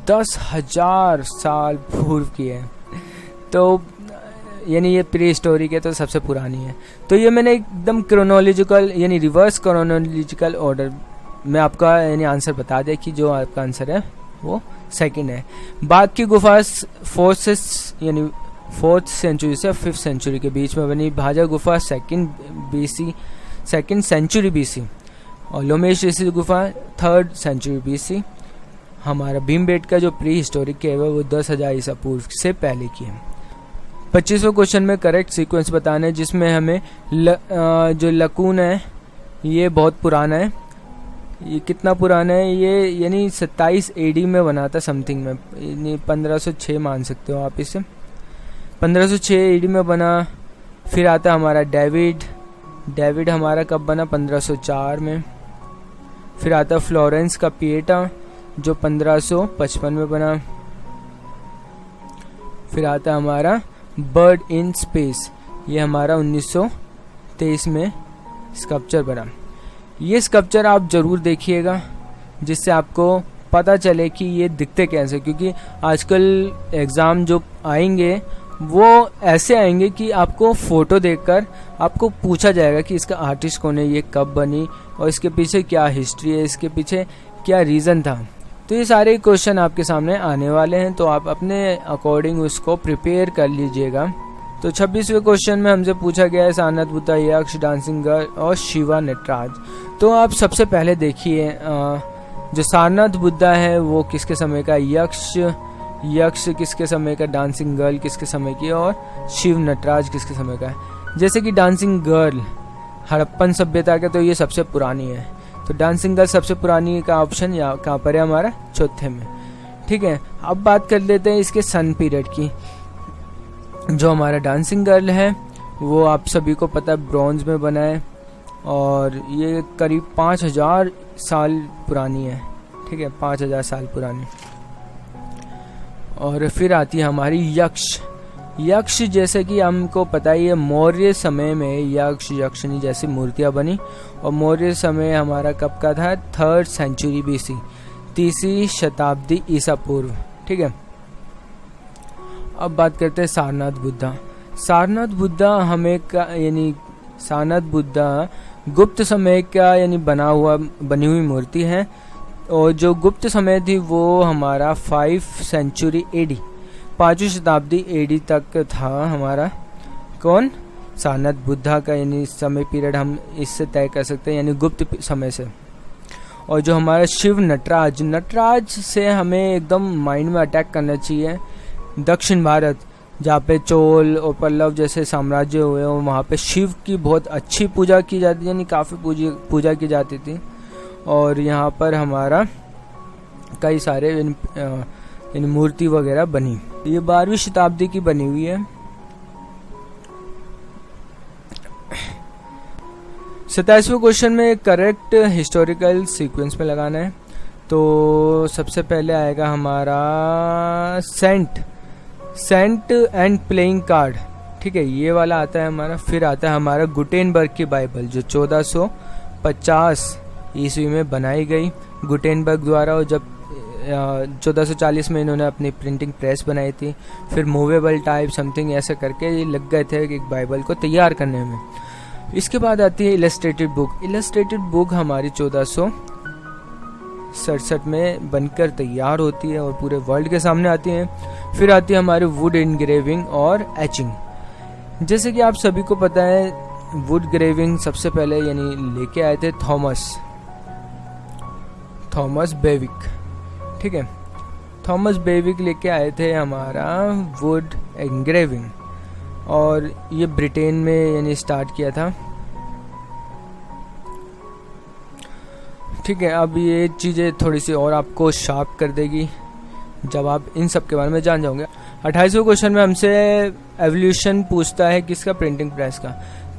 10,000 साल पूर्व की है। तो यानी ये प्री हिस्टोरिक है, तो सबसे पुरानी है। तो ये मैंने एकदम क्रोनोलॉजिकल यानी रिवर्स क्रोनोलॉजिकल ऑर्डर में आपका यानी आंसर बता दिया कि जो आपका आंसर है वो 2nd है। बाघ की गुफा 4th से यानी 4th सेंचुरी से 5th सेंचुरी के बीच में बनी। भाजा गुफा 2nd सेंचुरी BC और लोमेश ऋषि गुफा 3rd सेंचुरी BC। हमारा भीमबेटका जो प्री हिस्टोरिक केव है वो 10,000 ईसा पूर्व से पहले की है। 25वें क्वेश्चन में करेक्ट सीक्वेंस बताना है, जिसमें हमें जो लकून है ये बहुत पुराना है। ये कितना पुराना है, ये यानी 27 AD में बना था समथिंग में, यानी 1506 मान सकते हो आप इसे। 1506 AD में बना। फिर आता हमारा डेविड हमारा कब बना, 1504 में। फिर आता फ्लोरेंस का पिएटा जो 1555 में बना। फिर आता हमारा बर्ड इन स्पेस, ये हमारा 1923 में स्कल्पचर बना। ये स्कल्पचर आप जरूर देखिएगा, जिससे आपको पता चले कि ये दिखते कैसे, क्योंकि आजकल एग्ज़ाम जो आएंगे वो ऐसे आएंगे कि आपको फ़ोटो देखकर आपको पूछा जाएगा कि इसका आर्टिस्ट कौन है, ये कब बनी और इसके पीछे क्या हिस्ट्री है, इसके पीछे क्या रीज़न था। तो ये सारे क्वेश्चन आपके सामने आने वाले हैं, तो आप अपने अकॉर्डिंग उसको प्रिपेयर कर लीजिएगा। तो 26वें क्वेश्चन में हमसे पूछा गया है सारनाथ बुद्धा, यक्ष, डांसिंग गर्ल और शिवा नटराज। तो आप सबसे पहले देखिए जो सारनाथ बुद्धा है वो किसके समय का, यक्ष किसके समय का, डांसिंग गर्ल किसके समय की और शिव नटराज किसके समय का है। जैसे कि डांसिंग गर्ल हड़प्पन सभ्यता का, तो ये सबसे पुरानी है, तो डांसिंग गर्ल सबसे पुरानी का ऑप्शन यहाँ कहाँ पर है, हमारा चौथे में। ठीक है, अब बात कर लेते हैं इसके सन पीरियड की। जो हमारा डांसिंग गर्ल है वो आप सभी को पता है ब्रॉन्ज में बना है और ये करीब 5000 साल पुरानी है। ठीक है, 5000 साल पुरानी। और फिर आती है हमारी यक्ष जैसे कि हमको पता ही है मौर्य समय में यक्ष यक्षिणी जैसी मूर्तियां बनी, और मौर्य समय हमारा कब का था, 3rd सेंचुरी BC, 3री शताब्दी ईसा पूर्व। ठीक है, अब बात करते हैं सारनाथ बुद्धा हमें का यानी सारनाथ बुद्धा गुप्त समय का यानी बनी हुई मूर्ति है, और जो गुप्त समय थी वो हमारा 5th सेंचुरी AD, 5वीं शताब्दी AD तक था हमारा कौन, सारनाथ बुद्धा का, यानी समय पीरियड हम इससे तय कर सकते हैं, यानी गुप्त समय से। और जो हमारा शिव नटराज से हमें एकदम माइंड में अटैक करना चाहिए दक्षिण भारत, जहाँ पे चोल और पल्लव जैसे साम्राज्य हुए और वहाँ पे शिव की बहुत अच्छी पूजा की जाती, यानी काफ़ी पूजा की जाती थी। और यहाँ पर हमारा कई सारे इन मूर्ति वगैरह बनी। ये 12वीं शताब्दी की बनी हुई है। 27वें क्वेश्चन में करेक्ट हिस्टोरिकल सीक्वेंस में लगाना है। तो सबसे पहले आएगा हमारा सेंट एंड प्लेइंग कार्ड। ठीक है, ये वाला आता है हमारा। फिर आता है हमारा गुटेनबर्ग की बाइबल जो 1450 ईस्वी में बनाई गई गुटेनबर्ग द्वारा, और जब 1440 में इन्होंने अपनी प्रिंटिंग प्रेस बनाई थी। फिर मूवेबल टाइप समथिंग ऐसा करके ये लग गए थे एक बाइबल को तैयार करने में। इसके बाद आती है इलस्ट्रेटेड बुक हमारी 1467 में बनकर तैयार होती है और पूरे वर्ल्ड के सामने आती है। फिर आती है हमारी वुड इंग्रेविंग और एचिंग। जैसे कि आप सभी को पता है वुड ग्रेविंग सबसे पहले यानी लेके आए थे थॉमस बेविक। ठीक है, थॉमस बेविक लेके आए थे हमारा वुड इंग्रेविंग, और ये ब्रिटेन में यानी स्टार्ट किया था। ठीक है, अब ये चीज़ें थोड़ी सी और आपको शार्प कर देगी जब आप इन सब के बारे में जान जाओगे। 28वें क्वेश्चन में हमसे एवोल्यूशन पूछता है किसका, प्रिंटिंग प्रेस का।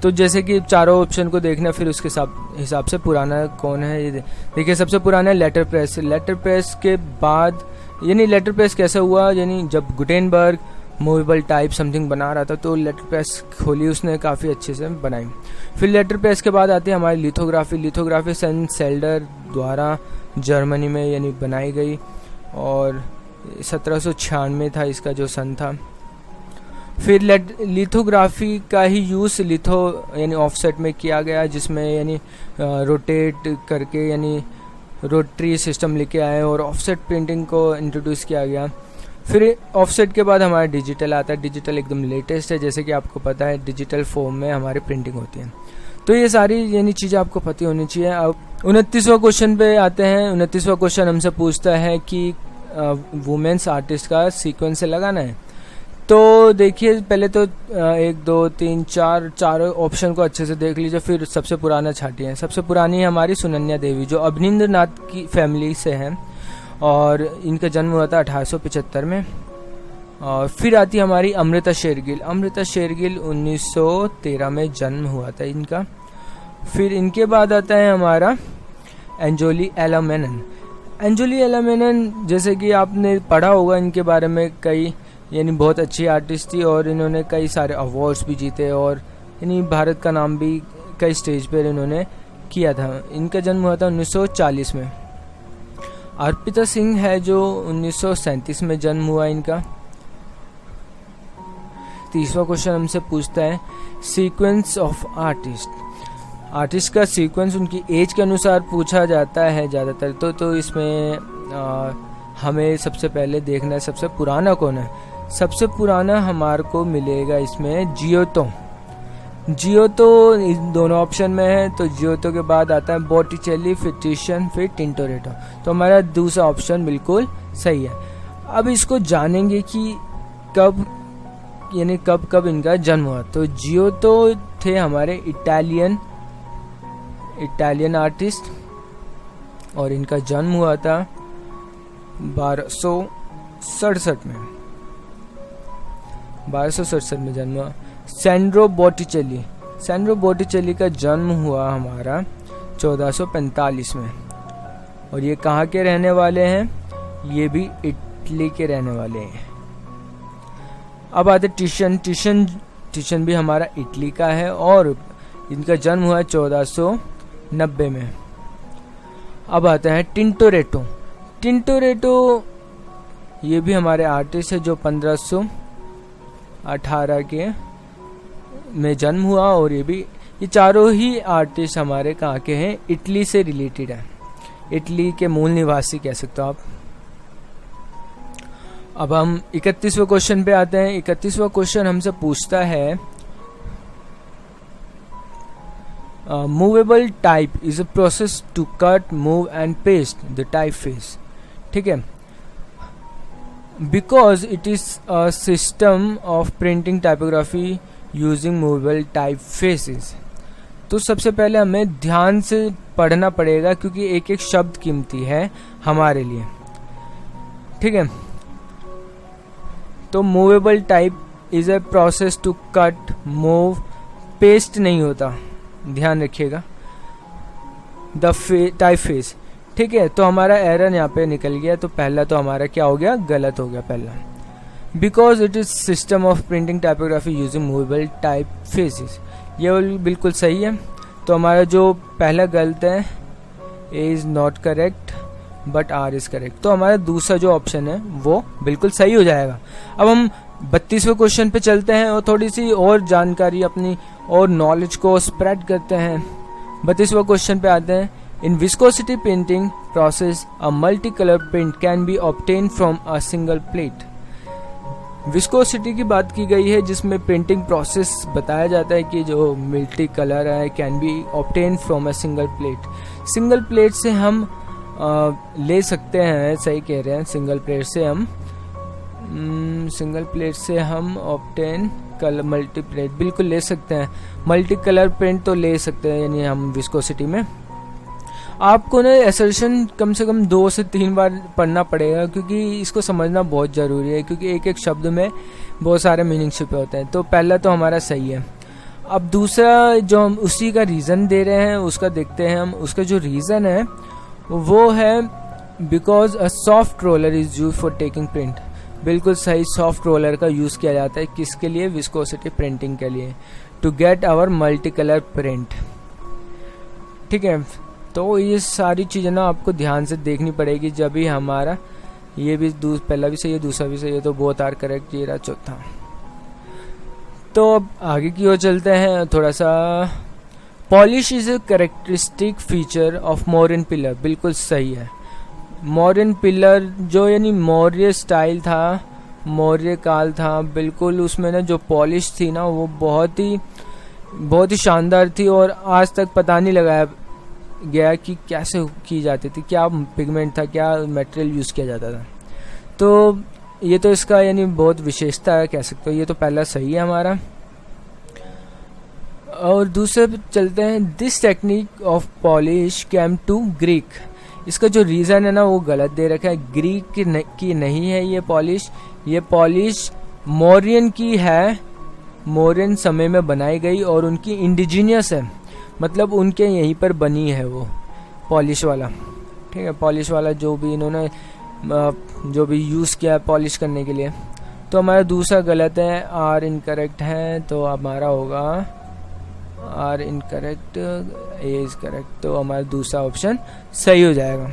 तो जैसे कि चारों ऑप्शन को देखना, फिर उसके हिसाब से पुराना कौन है ये देखिए। सबसे पुराना है लेटर प्रेस के बाद, यानी लेटर प्रेस कैसे हुआ, यानी जब गुटेनबर्ग मूवेबल टाइप समथिंग बना रहा था तो लेटर प्रेस खोली उसने, काफ़ी अच्छे से बनाई। फिर लेटर प्रेस के बाद आती है हमारी लिथोग्राफी सन सेल्डर द्वारा जर्मनी में यानी बनाई गई, और 1796 था इसका जो सन था। फिर लिथोग्राफी का ही यूज़ यानी ऑफसेट में किया गया, जिसमें यानी रोटेट करके यानी रोटरी सिस्टम लेके आए और ऑफसेट प्रिंटिंग को इंट्रोड्यूस किया गया। फिर ऑफसेट के बाद हमारा डिजिटल आता है। डिजिटल एकदम लेटेस्ट है, जैसे कि आपको पता है डिजिटल फॉर्म में हमारी प्रिंटिंग होती है। तो ये सारी यानी चीज़ें आपको पता होनी चाहिए। अब 29वां क्वेश्चन पे आते हैं। 29वां क्वेश्चन हमसे पूछता है कि वुमेन्स आर्टिस्ट का सीक्वेंस से लगाना है। तो देखिए पहले तो 1 2 3 4 चारों ऑप्शन को अच्छे से देख लीजिए, फिर सबसे पुराना छाटिए। सबसे पुरानी है हमारी सुनन्या देवी, जो अवनिंद्र नाथ की फैमिली से हैं और इनका जन्म हुआ था 1875 में। और फिर आती है हमारी अमृता शेरगिल। अमृता शेरगिल 1913 में जन्म हुआ था इनका। फिर इनके बाद आता है हमारा एंजोली एला मेनन। एंजोली एला मेनन जैसे कि आपने पढ़ा होगा इनके बारे में, कई यानी बहुत अच्छी आर्टिस्ट थी और इन्होंने कई सारे अवार्ड्स भी जीते और यानी भारत का नाम भी कई स्टेज पर इन्होंने किया था। इनका जन्म हुआ था 1940 में। अर्पिता सिंह है जो 1937 में जन्म हुआ इनका। 30वां क्वेश्चन हमसे पूछता है सीक्वेंस ऑफ आर्टिस्ट। आर्टिस्ट का सीक्वेंस उनकी एज के अनुसार पूछा जाता है ज़्यादातर। तो इसमें हमें सबसे पहले देखना है सबसे पुराना कौन है। सबसे पुराना हमारे को मिलेगा इसमें जियोतो। जियोतो इन दोनों ऑप्शन में है, तो जियोतो के बाद आता है बॉटिचेली, फिर टिशन, फिर टिंटोरेटो। तो हमारा दूसरा ऑप्शन बिल्कुल सही है। अब इसको जानेंगे कि कब यानी कब इनका जन्म हुआ। तो जियोतो थे हमारे इटालियन आर्टिस्ट और इनका जन्म हुआ था 1267 में। 1267 में जन्म हुआ। सैंड्रो बॉटिचेली का जन्म हुआ हमारा 1445 में और ये कहाँ के रहने वाले हैं? ये भी इटली के रहने वाले हैं। अब आते टिशन भी हमारा इटली का है और इनका जन्म हुआ 1490 में। अब आता है टिंटोरेटो ये भी हमारे आर्टिस्ट है जो 1518 के में जन्म हुआ और ये चारों ही आर्टिस्ट हमारे कहाँ के हैं? इटली से रिलेटेड है, इटली के मूल निवासी कह सकते हो आप। अब हम 31वें क्वेश्चन पे आते हैं। 31वां क्वेश्चन हमसे पूछता है movable type is a process to cut, move and paste the type face. ठीक है, because it is a system of printing typography using movable type faces. तो सबसे पहले हमें ध्यान से पढ़ना पड़ेगा क्योंकि एक एक शब्द कीमती है हमारे लिए। ठीक है, तो movable type is a process to cut, move, paste नहीं होता, ध्यान रखिएगा। The type face. ठीक है, तो हमारा एरर यहाँ पे निकल गया। तो पहला तो हमारा क्या हो गया? गलत हो गया पहला। Because it is system of printing typography using movable type faces, ये बिल्कुल सही है। तो हमारा जो पहला गलत है is not correct but R is correct. तो हमारा दूसरा जो ऑप्शन है वो बिल्कुल सही हो जाएगा। अब हम 32वें क्वेश्चन पे चलते हैं और थोड़ी सी और जानकारी अपनी और नॉलेज को स्प्रेड करते हैं। 32वां क्वेश्चन पे आते हैं। इन viscosity printing process a multi colour print can be obtain from a single plate. Viscosity की बात की गई है जिसमें प्रिंटिंग प्रोसेस बताया जाता है कि जो मल्टी कलर है can be obtain from a single plate. Single plate से हम ले सकते हैं, सही कह रहे हैं, सिंगल प्लेट से हम ऑब्टेन कलर मल्टी प्लेट बिल्कुल ले सकते हैं। मल्टी कलर प्रिंट तो ले सकते हैं यानी हम विस्कोसिटी में। आपको ना असर्शन कम से कम 2 से 3 बार पढ़ना पड़ेगा क्योंकि इसको समझना बहुत ज़रूरी है क्योंकि एक एक शब्द में बहुत सारे मीनिंग छिपे होते हैं। तो पहला तो हमारा सही है। अब दूसरा जो हम उसी का रीज़न दे रहे हैं उसका देखते हैं हम। उसका जो रीज़न है वो है because a soft roller is use for taking print. बिल्कुल सही, सॉफ्ट रोलर का यूज़ किया जाता है किसके लिए? विस्कोसिटी प्रिंटिंग के लिए, to get our multi colour print. ठीक है, तो ये सारी चीज़ें ना आपको ध्यान से देखनी पड़ेगी जब भी हमारा ये भी पहला भी सही है दूसरा भी सही है, तो बोथ आर करेक्ट, ये रहा चौथा। तो अब आगे की ओर चलते हैं थोड़ा सा। Polish is a characteristic feature of modern pillar. बिल्कुल सही है। मॉडर्न पिलर जो यानी मौर्य स्टाइल था मौर्य काल था, बिल्कुल उसमें ना जो पॉलिश थी ना वो बहुत ही शानदार थी, और आज तक पता नहीं लगाया गया कि कैसे की जाती थी, क्या पिगमेंट था, क्या मटेरियल यूज़ किया जाता था। तो ये तो इसका यानी बहुत विशेषता है कह सकते हो। ये तो पहला सही है हमारा। और दूसरे पे चलते हैं, this technique of polish came to Greek. इसका जो रीज़न है ना वो गलत दे रखा है, ग्रीक की नहीं है ये पॉलिश मौर्यन की है, मौर्यन समय में बनाई गई और उनकी इंडिजीनियस है, मतलब उनके यहीं पर बनी है वो पॉलिश वाला। ठीक है, पॉलिश वाला जो भी इन्होंने जो भी यूज़ किया है पॉलिश करने के लिए। तो हमारा दूसरा गलत है, आर इनकरेक्ट है, तो हमारा होगा R incorrect, A is correct, तो हमारा दूसरा ऑप्शन सही हो जाएगा।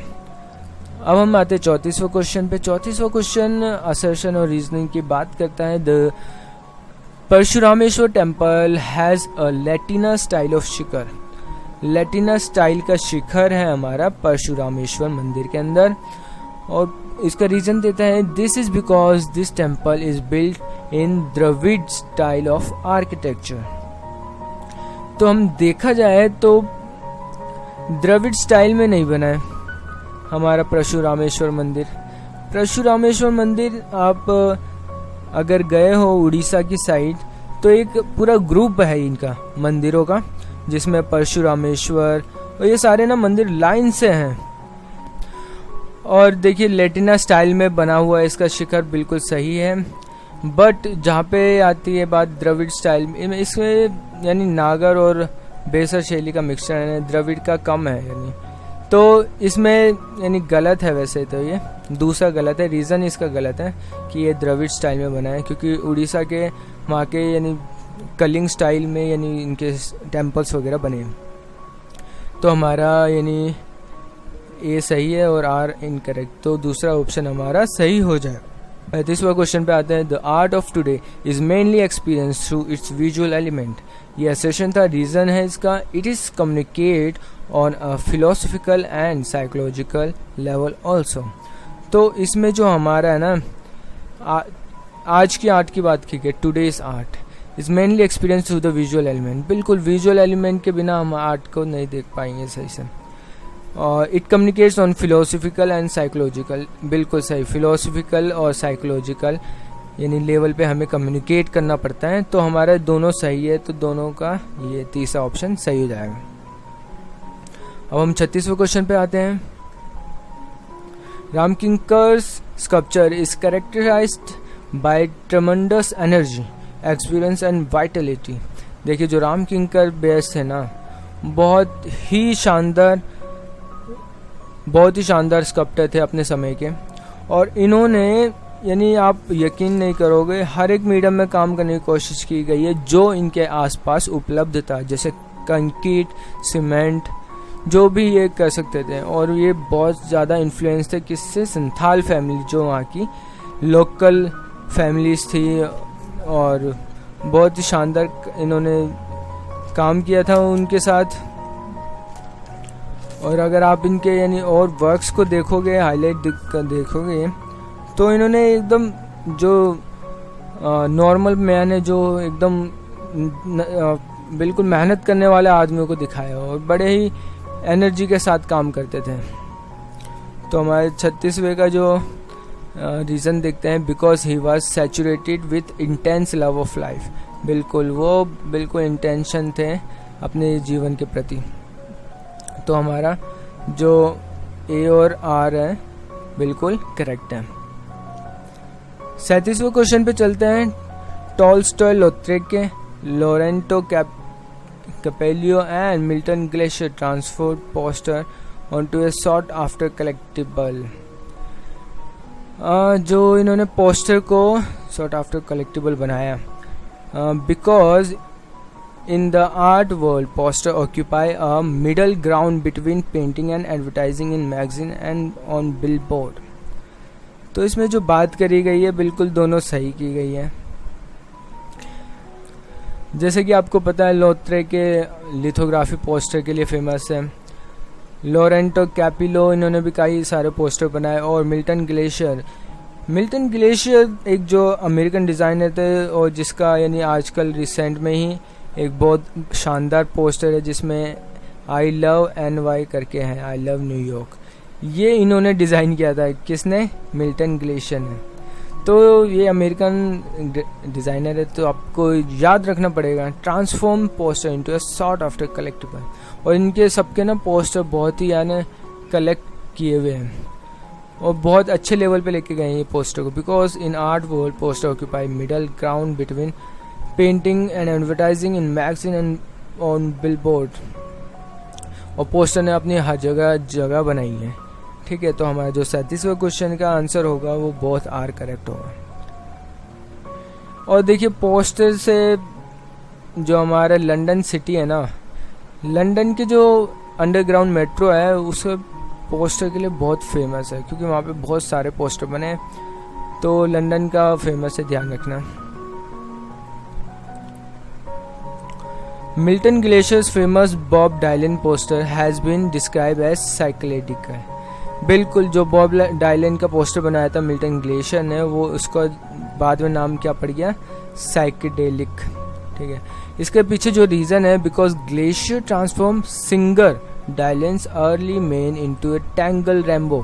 अब हम आते हैं 34वें क्वेश्चन पे। 34वां क्वेश्चन असर्शन और रीजनिंग की बात करता है। The Parashurameshvara temple has a Latina style of shikhara. Latina style का शिखर है हमारा परशुरामेश्वर मंदिर के अंदर, और इसका रीजन देता है, this is because this temple is built in Dravida style of architecture. तो हम देखा जाए तो द्रविड स्टाइल में नहीं बना है हमारा परशुरामेश्वर मंदिर। परशुरामेश्वर मंदिर आप अगर गए हो उड़ीसा की साइड, तो एक पूरा ग्रुप है इनका मंदिरों का, जिसमें परशुरामेश्वर और ये सारे ना मंदिर लाइन से हैं। और देखिए लैटिना स्टाइल में बना हुआ इसका शिखर बिल्कुल सही है, बट जहाँ पे आती है बात द्रविड़ स्टाइल में, इसमें यानी नागर और बेसर शैली का मिक्सचर है, द्रविड़ का कम है यानी, तो इसमें यानी गलत है। वैसे तो ये दूसरा गलत है, रीज़न इसका गलत है कि ये द्रविड़ स्टाइल में बना है, क्योंकि उड़ीसा के वहाँ के यानी कलिंग स्टाइल में यानी इनके टेम्पल्स वगैरह बने हैं। तो हमारा यानी ए सही है और आर इनकरेक्ट, तो दूसरा ऑप्शन हमारा सही हो जाए। 35वां क्वेश्चन पे आते हैं। The art of today is mainly experience through it's visual element. ये एसेशन था, रीज़न है इसका, it is communicate on a philosophical and psychological level also. तो इसमें जो हमारा है ना आज की आर्ट की बात की गई, today's art is mainly experience through the visual element. बिल्कुल विजुअल एलिमेंट के बिना हम आर्ट को नहीं देख पाएंगे सही से। और it communicates on philosophical and psychological, बिल्कुल सही, फिलोसफिकल और साइकोलॉजिकल यानी लेवल पे हमें कम्युनिकेट करना पड़ता है। तो हमारा दोनों सही है, तो दोनों का ये तीसरा ऑप्शन सही हो जाएगा। अब हम 36वें क्वेश्चन पे आते हैं। Ramkinkar's sculpture is characterised by tremendous energy, experience and vitality. देखिए जो रामकिंकर बेस है ना, बहुत ही शानदार स्कल्पटर थे अपने समय के, और इन्होंने यानी आप यकीन नहीं करोगे हर एक मीडियम में काम करने की कोशिश की गई है जो इनके आसपास उपलब्ध था, जैसे कंक्रीट, सीमेंट, जो भी ये कर सकते थे। और ये बहुत ज़्यादा इन्फ्लुएंस थे किससे, संथाल फैमिली, जो वहाँ की लोकल फैमिलीज थी, और बहुत ही शानदार इन्होंने काम किया था उनके साथ। और अगर आप इनके यानी और वर्क्स को देखोगे, हाईलाइट देखोगे, तो इन्होंने एकदम जो नॉर्मल मैन है, जो एकदम बिल्कुल मेहनत करने वाले आदमियों को दिखाया, और बड़े ही एनर्जी के साथ काम करते थे। तो हमारे 36वें का जो रीज़न देखते हैं, because he was saturated with intense love of life. बिल्कुल वो बिल्कुल इंटेंशन थे अपने जीवन के प्रति। तो हमारा जो ए और आर है बिल्कुल करेक्ट है। 37वें क्वेश्चन पे चलते हैं। टॉलस्टॉय लोथ्रेक के Leonetto Cappiello and Milton Glaser transferred poster onto a sort after collectible. जो इन्होंने पोस्टर को सॉर्ट आफ्टर कलेक्टिबल बनाया, because in the art world, poster occupy a middle ground between painting and advertising in magazine and on billboard। तो इसमें जो बात करी गई है बिल्कुल दोनों सही की गई है। जैसे कि आपको पता है लोथ्रे के लिथोग्राफी पोस्टर के लिए फेमस है, लोरेंटो कैपिलो इन्होंने भी कई सारे पोस्टर बनाए, और मिल्टन ग्लेशियर मिल्टन ग्लेशियर एक जो अमेरिकन डिज़ाइनर थे और जिसका यानी आजकल रिसेंट में ही एक बहुत शानदार पोस्टर है जिसमें आई लव NY करके है, आई लव न्यूयॉर्क, ये इन्होंने डिज़ाइन किया था। किसने? मिल्टन ग्लेशियर ने। तो ये अमेरिकन डिज़ाइनर है, तो आपको याद रखना पड़ेगा transform poster into a sort after collectible. और इनके सबके ना पोस्टर बहुत ही यानी कलेक्ट किए हुए हैं और बहुत अच्छे लेवल पे लेके गए हैं ये पोस्टर को, because in art world poster occupy middle ground between painting and advertising in magazine and on billboard. और पोस्टर ने अपनी हर जगह बनाई है। ठीक है, तो हमारा जो 37वें क्वेश्चन का आंसर होगा वो बहुत आर करेक्ट होगा। और देखिए पोस्टर से जो हमारा लंदन सिटी है ना, लंदन के जो अंडरग्राउंड मेट्रो है उस पोस्टर के लिए बहुत फेमस है, क्योंकि वहाँ पे बहुत सारे पोस्टर बने हैं, तो लंदन का फेमस है, ध्यान रखना। Milton Glaser's famous Bob Dylan poster has been describe as psychedelic है। बिल्कुल, जो बॉब डायलन का पोस्टर बनाया था मिल्टन ग्लेशियर ने, वो उसका बाद में नाम क्या पड़ गया? साइकेडेलिक। ठीक है, इसके पीछे जो रीज़न है, because Glaser transform singer Dylan's early mane into a tangle rainbow.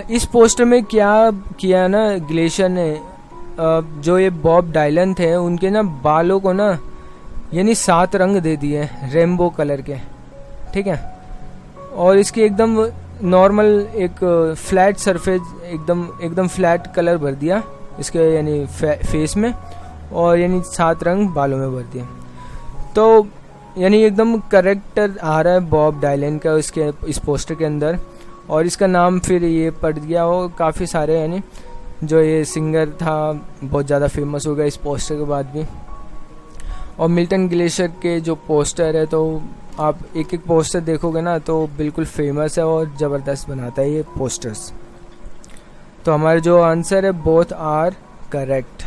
इस पोस्टर में क्या किया ना ग्लेशियर ने, जो ये बॉब डायलन थे उनके ना बालों को ना यानी 7 रंग दे दिए रेम्बो कलर के। ठीक है, और इसकी एकदम नॉर्मल एक फ्लैट सरफेस एकदम फ्लैट कलर भर दिया इसके यानी फेस में, और यानी 7 रंग बालों में भर दिए। तो यानी एकदम करेक्टर आ रहा है बॉब डायलन का इसके इस पोस्टर के अंदर, और इसका नाम फिर ये पड़ गया हो काफ़ी सारे यानी जो ये सिंगर था बहुत ज़्यादा फेमस हो गया इस पोस्टर के बाद भी। और मिल्टन ग्लेशियर के जो पोस्टर है, तो आप एक एक पोस्टर देखोगे ना तो बिल्कुल फेमस है और ज़बरदस्त बनाता है ये पोस्टर्स। तो हमारा जो आंसर है बोथ आर करेक्ट,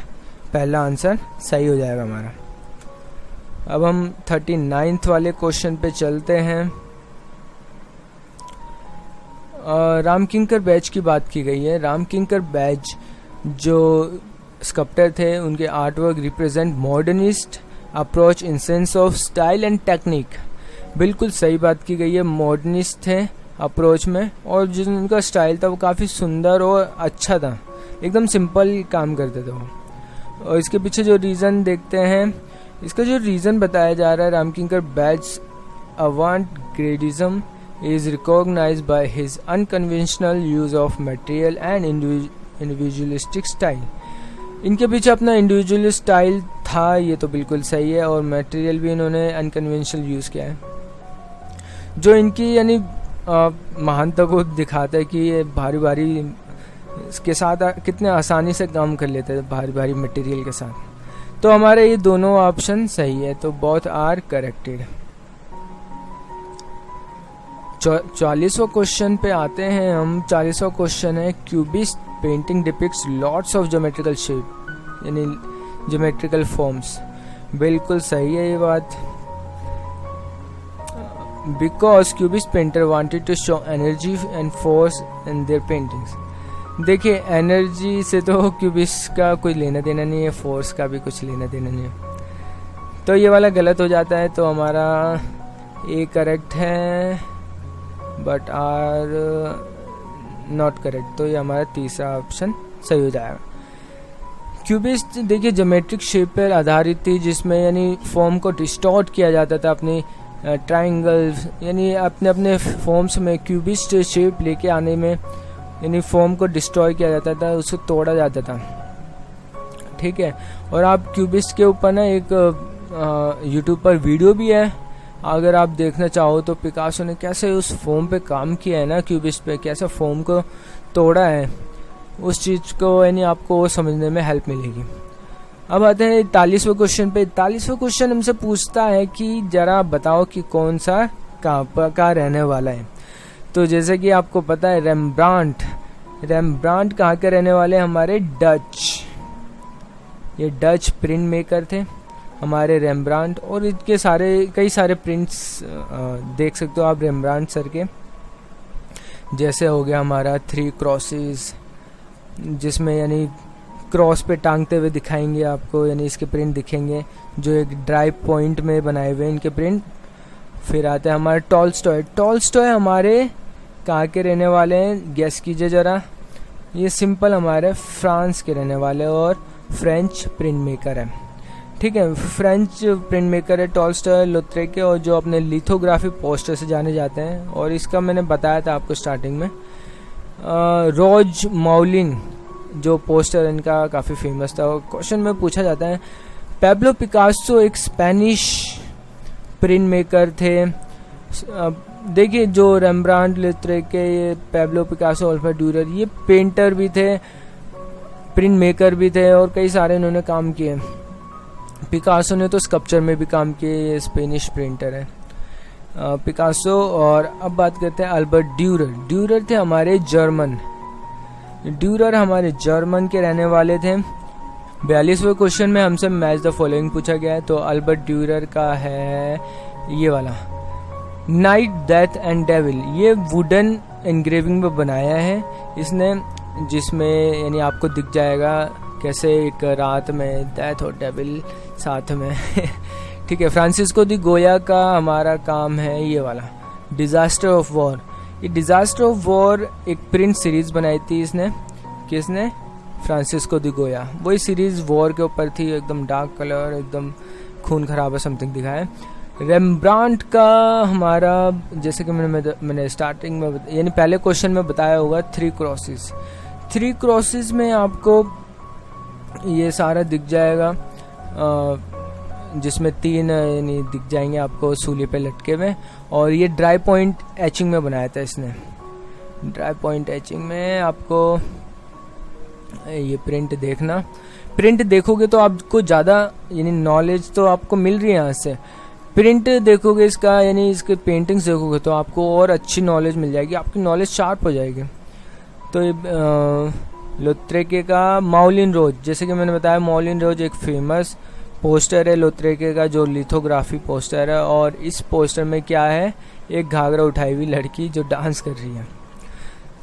पहला आंसर सही हो जाएगा हमारा। अब हम 39th वाले क्वेश्चन पे चलते हैं। राम किंकर बैच की बात की गई है। राम किंकर बैच जो स्कल्पटर थे उनके artwork represent modernist approach in sense of style and technique. बिल्कुल सही बात की गई है, मॉडर्निस्ट थे अप्रोच में, और जो उनका स्टाइल था वो काफ़ी सुंदर और अच्छा था, एकदम सिंपल काम करते थे वो। और इसके पीछे जो रीज़न देखते हैं, इसका जो रीज़न बताया जा रहा है, राम किंकर batch अवांट ग्रेडिज्म is recognized by his unconventional use of material and individualistic style। इनके पीछे अपना इंडिविजुअल स्टाइल था, ये तो बिल्कुल सही है, और मटेरियल भी इन्होंने अनकन्वेंशनल यूज़ किया है, जो इनकी यानी महानता को दिखाता है कि ये भारी भारी इसके साथ कितने आसानी से काम कर लेते हैं भारी भारी मटेरियल के साथ। तो हमारे ये दोनों ऑप्शन सही है, तो बोथ आर करेक्टेड। 40वां क्वेश्चन पे आते हैं हम। 40वां क्वेश्चन है cubist painting depicts lots of geometrical shape यानी ज्योमेट्रिकल फॉर्म्स। बिल्कुल सही है ये बात, because cubist painter wanted to show energy and force in their paintings. देखिए एनर्जी से तो क्यूबिस्ट का कोई लेना देना नहीं है, फोर्स का भी कुछ लेना देना नहीं है, तो ये वाला गलत हो जाता है। तो हमारा ए करेक्ट है बट आर नॉट करेक्ट, तो ये हमारा तीसरा ऑप्शन सही हो जाएगा। क्यूबिस्ट देखिए ज्योमेट्रिक शेप पर आधारित थी, जिसमें यानी फॉर्म को डिस्टॉर्ट किया जाता था अपनी ट्रायंगल यानी अपने अपने फॉर्म्स में क्यूबिस्ट शेप लेके आने में, यानी फॉर्म को डिस्ट्रॉय किया जाता था, उसको तोड़ा जाता था। ठीक है, और आप क्यूबिस्ट के ऊपर ना एक यूट्यूब पर वीडियो भी है, अगर आप देखना चाहो तो पिकासो ने कैसे उस फॉर्म पे काम किया है ना, क्यूबिस्ट पे कैसे फॉर्म को तोड़ा है, उस चीज़ को यानी आपको वो समझने में हेल्प मिलेगी। अब आते हैं 41वें क्वेश्चन पे। 41वां क्वेश्चन हमसे पूछता है कि जरा बताओ कि कौन सा कहाँ का रहने वाला है। तो जैसे कि आपको पता है रेम्ब्रांट कहाँ के रहने वाले, हमारे डच, ये डच प्रिंट मेकर थे हमारे रेम्ब्रांट, और इनके कई सारे प्रिंट्स देख सकते हो आप रेम्ब्रांट सर के, जैसे हो गया हमारा 3 क्रॉसेस, जिसमें यानी क्रॉस पे टांगते हुए दिखाएंगे आपको, यानी इसके प्रिंट दिखेंगे जो एक ड्राई पॉइंट में बनाए हुए इनके प्रिंट। फिर आते हैं हमारे टॉलस्टॉय। टॉलस्टॉय हमारे कहाँ के रहने वाले हैं, गेस कीजिए ज़रा। ये सिंपल हमारे फ्रांस के रहने वाले और फ्रेंच प्रिंट मेकर है, ठीक है। फ्रेंच प्रिंट मेकर है टॉलस्टॉय लॉथरेके, और जो अपने लिथोग्राफी पोस्टर से जाने जाते हैं। और इसका मैंने बताया था आपको स्टार्टिंग में। रोज माउलिन जो पोस्टर इनका काफ़ी फेमस था। क्वेश्चन में पूछा जाता है पैब्लो पिकासो एक स्पेनिश प्रिंट मेकर थे। देखिए जो रेम्ब्रांट लॉथरेके, ये पैब्लो पिकासो, अल्फ्रेड ड्यूरर, ये पेंटर भी थे, प्रिंट मेकर भी थे और कई सारे इन्होंने काम किए। पिकासो ने तो स्कल्पचर में भी काम किए, ये स्पेनिश प्रिंटर है पिकासो। और अब बात करते हैं अल्बर्ट ड्यूरर। ड्यूरर थे हमारे जर्मन, ड्यूरर हमारे जर्मन के रहने वाले थे। 42वें क्वेश्चन में हमसे मैच द फॉलोइंग पूछा गया है, तो अल्बर्ट ड्यूरर का है ये वाला नाइट डेथ एंड डेविल। ये वुडन एनग्रेविंग में बनाया है इसने, जिसमें यानी आपको दिख जाएगा कैसे एक रात में डेथ और डेविल साथ में ठीक है। फ्रांसिस्को दी गोया का हमारा काम है ये वाला डिजास्टर ऑफ वॉर। ये डिजास्टर ऑफ वॉर एक प्रिंट सीरीज बनाई थी इसने, किसने, फ्रांसिस्को दी गोया। वही सीरीज वॉर के ऊपर थी, एकदम डार्क कलर, एकदम खून खराबा समथिंग दिखाया। रेम्ब्रांट का हमारा, जैसे कि मैंने स्टार्टिंग में यानी पहले क्वेश्चन में बताया होगा, 3 क्रॉसेस। 3 क्रॉसेस में आपको ये सारा दिख जाएगा, जिसमें 3 यानी दिख जाएंगे आपको सूली पे लटके हुए। और ये ड्राई पॉइंट एचिंग में बनाया था इसने। ड्राई पॉइंट एचिंग में आपको ये प्रिंट देखना, प्रिंट देखोगे तो आपको ज़्यादा यानी नॉलेज तो आपको मिल रही है यहाँ से। प्रिंट देखोगे इसका, यानी इसके पेंटिंग्स देखोगे तो आपको और अच्छी नॉलेज मिल जाएगी, आपकी नॉलेज शार्प हो जाएगी। तो ये लॉथरेके का माउलिन रोज, जैसे कि मैंने बताया माउलिन रोज एक फेमस पोस्टर है लॉथरेके का, जो लिथोग्राफी पोस्टर है। और इस पोस्टर में क्या है, एक घाघरा उठाई हुई लड़की जो डांस कर रही है।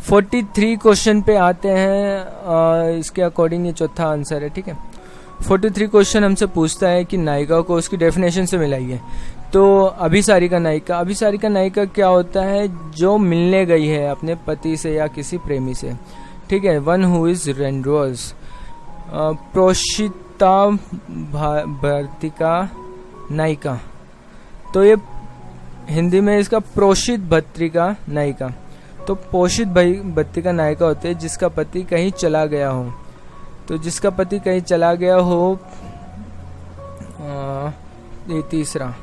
43 क्वेश्चन पे आते हैं, इसके अकॉर्डिंग ये चौथा आंसर है, ठीक है। 43 क्वेश्चन हमसे पूछता है कि नायिका को उसकी डेफिनेशन से मिलाइए। तो अभिसारिका नायिका, अभिसारिका नायिका क्या होता है, जो मिलने गई है अपने पति से या किसी प्रेमी से, ठीक है। वन हु इज रेंड्रोस। प्रोषिता भर्तिका नायिका, तो ये हिंदी में इसका प्रोषित भर्तिका नायिका। तो पोषित भर्तिका नायिका होते हैं जिसका पति कहीं चला गया हो। तो जिसका पति कहीं चला गया हो, ये तीसरा,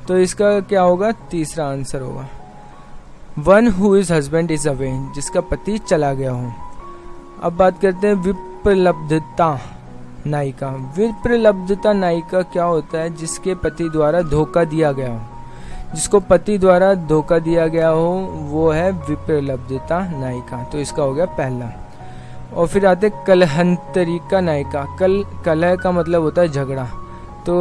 तो इसका क्या होगा, तीसरा आंसर होगा। One who is husband is away, जिसका पति चला गया हो। अब बात करते हैं विप्रलब्धता नायिका। विप्रलब्धता नायिका क्या होता है, जिसके पति द्वारा धोखा दिया गया हो। जिसको पति द्वारा धोखा दिया गया हो वो है विप्रलब्धता नायिका। तो इसका हो गया पहला। और फिर आते कलहंतरिका नायिका। कलह का मतलब होता है झगड़ा। तो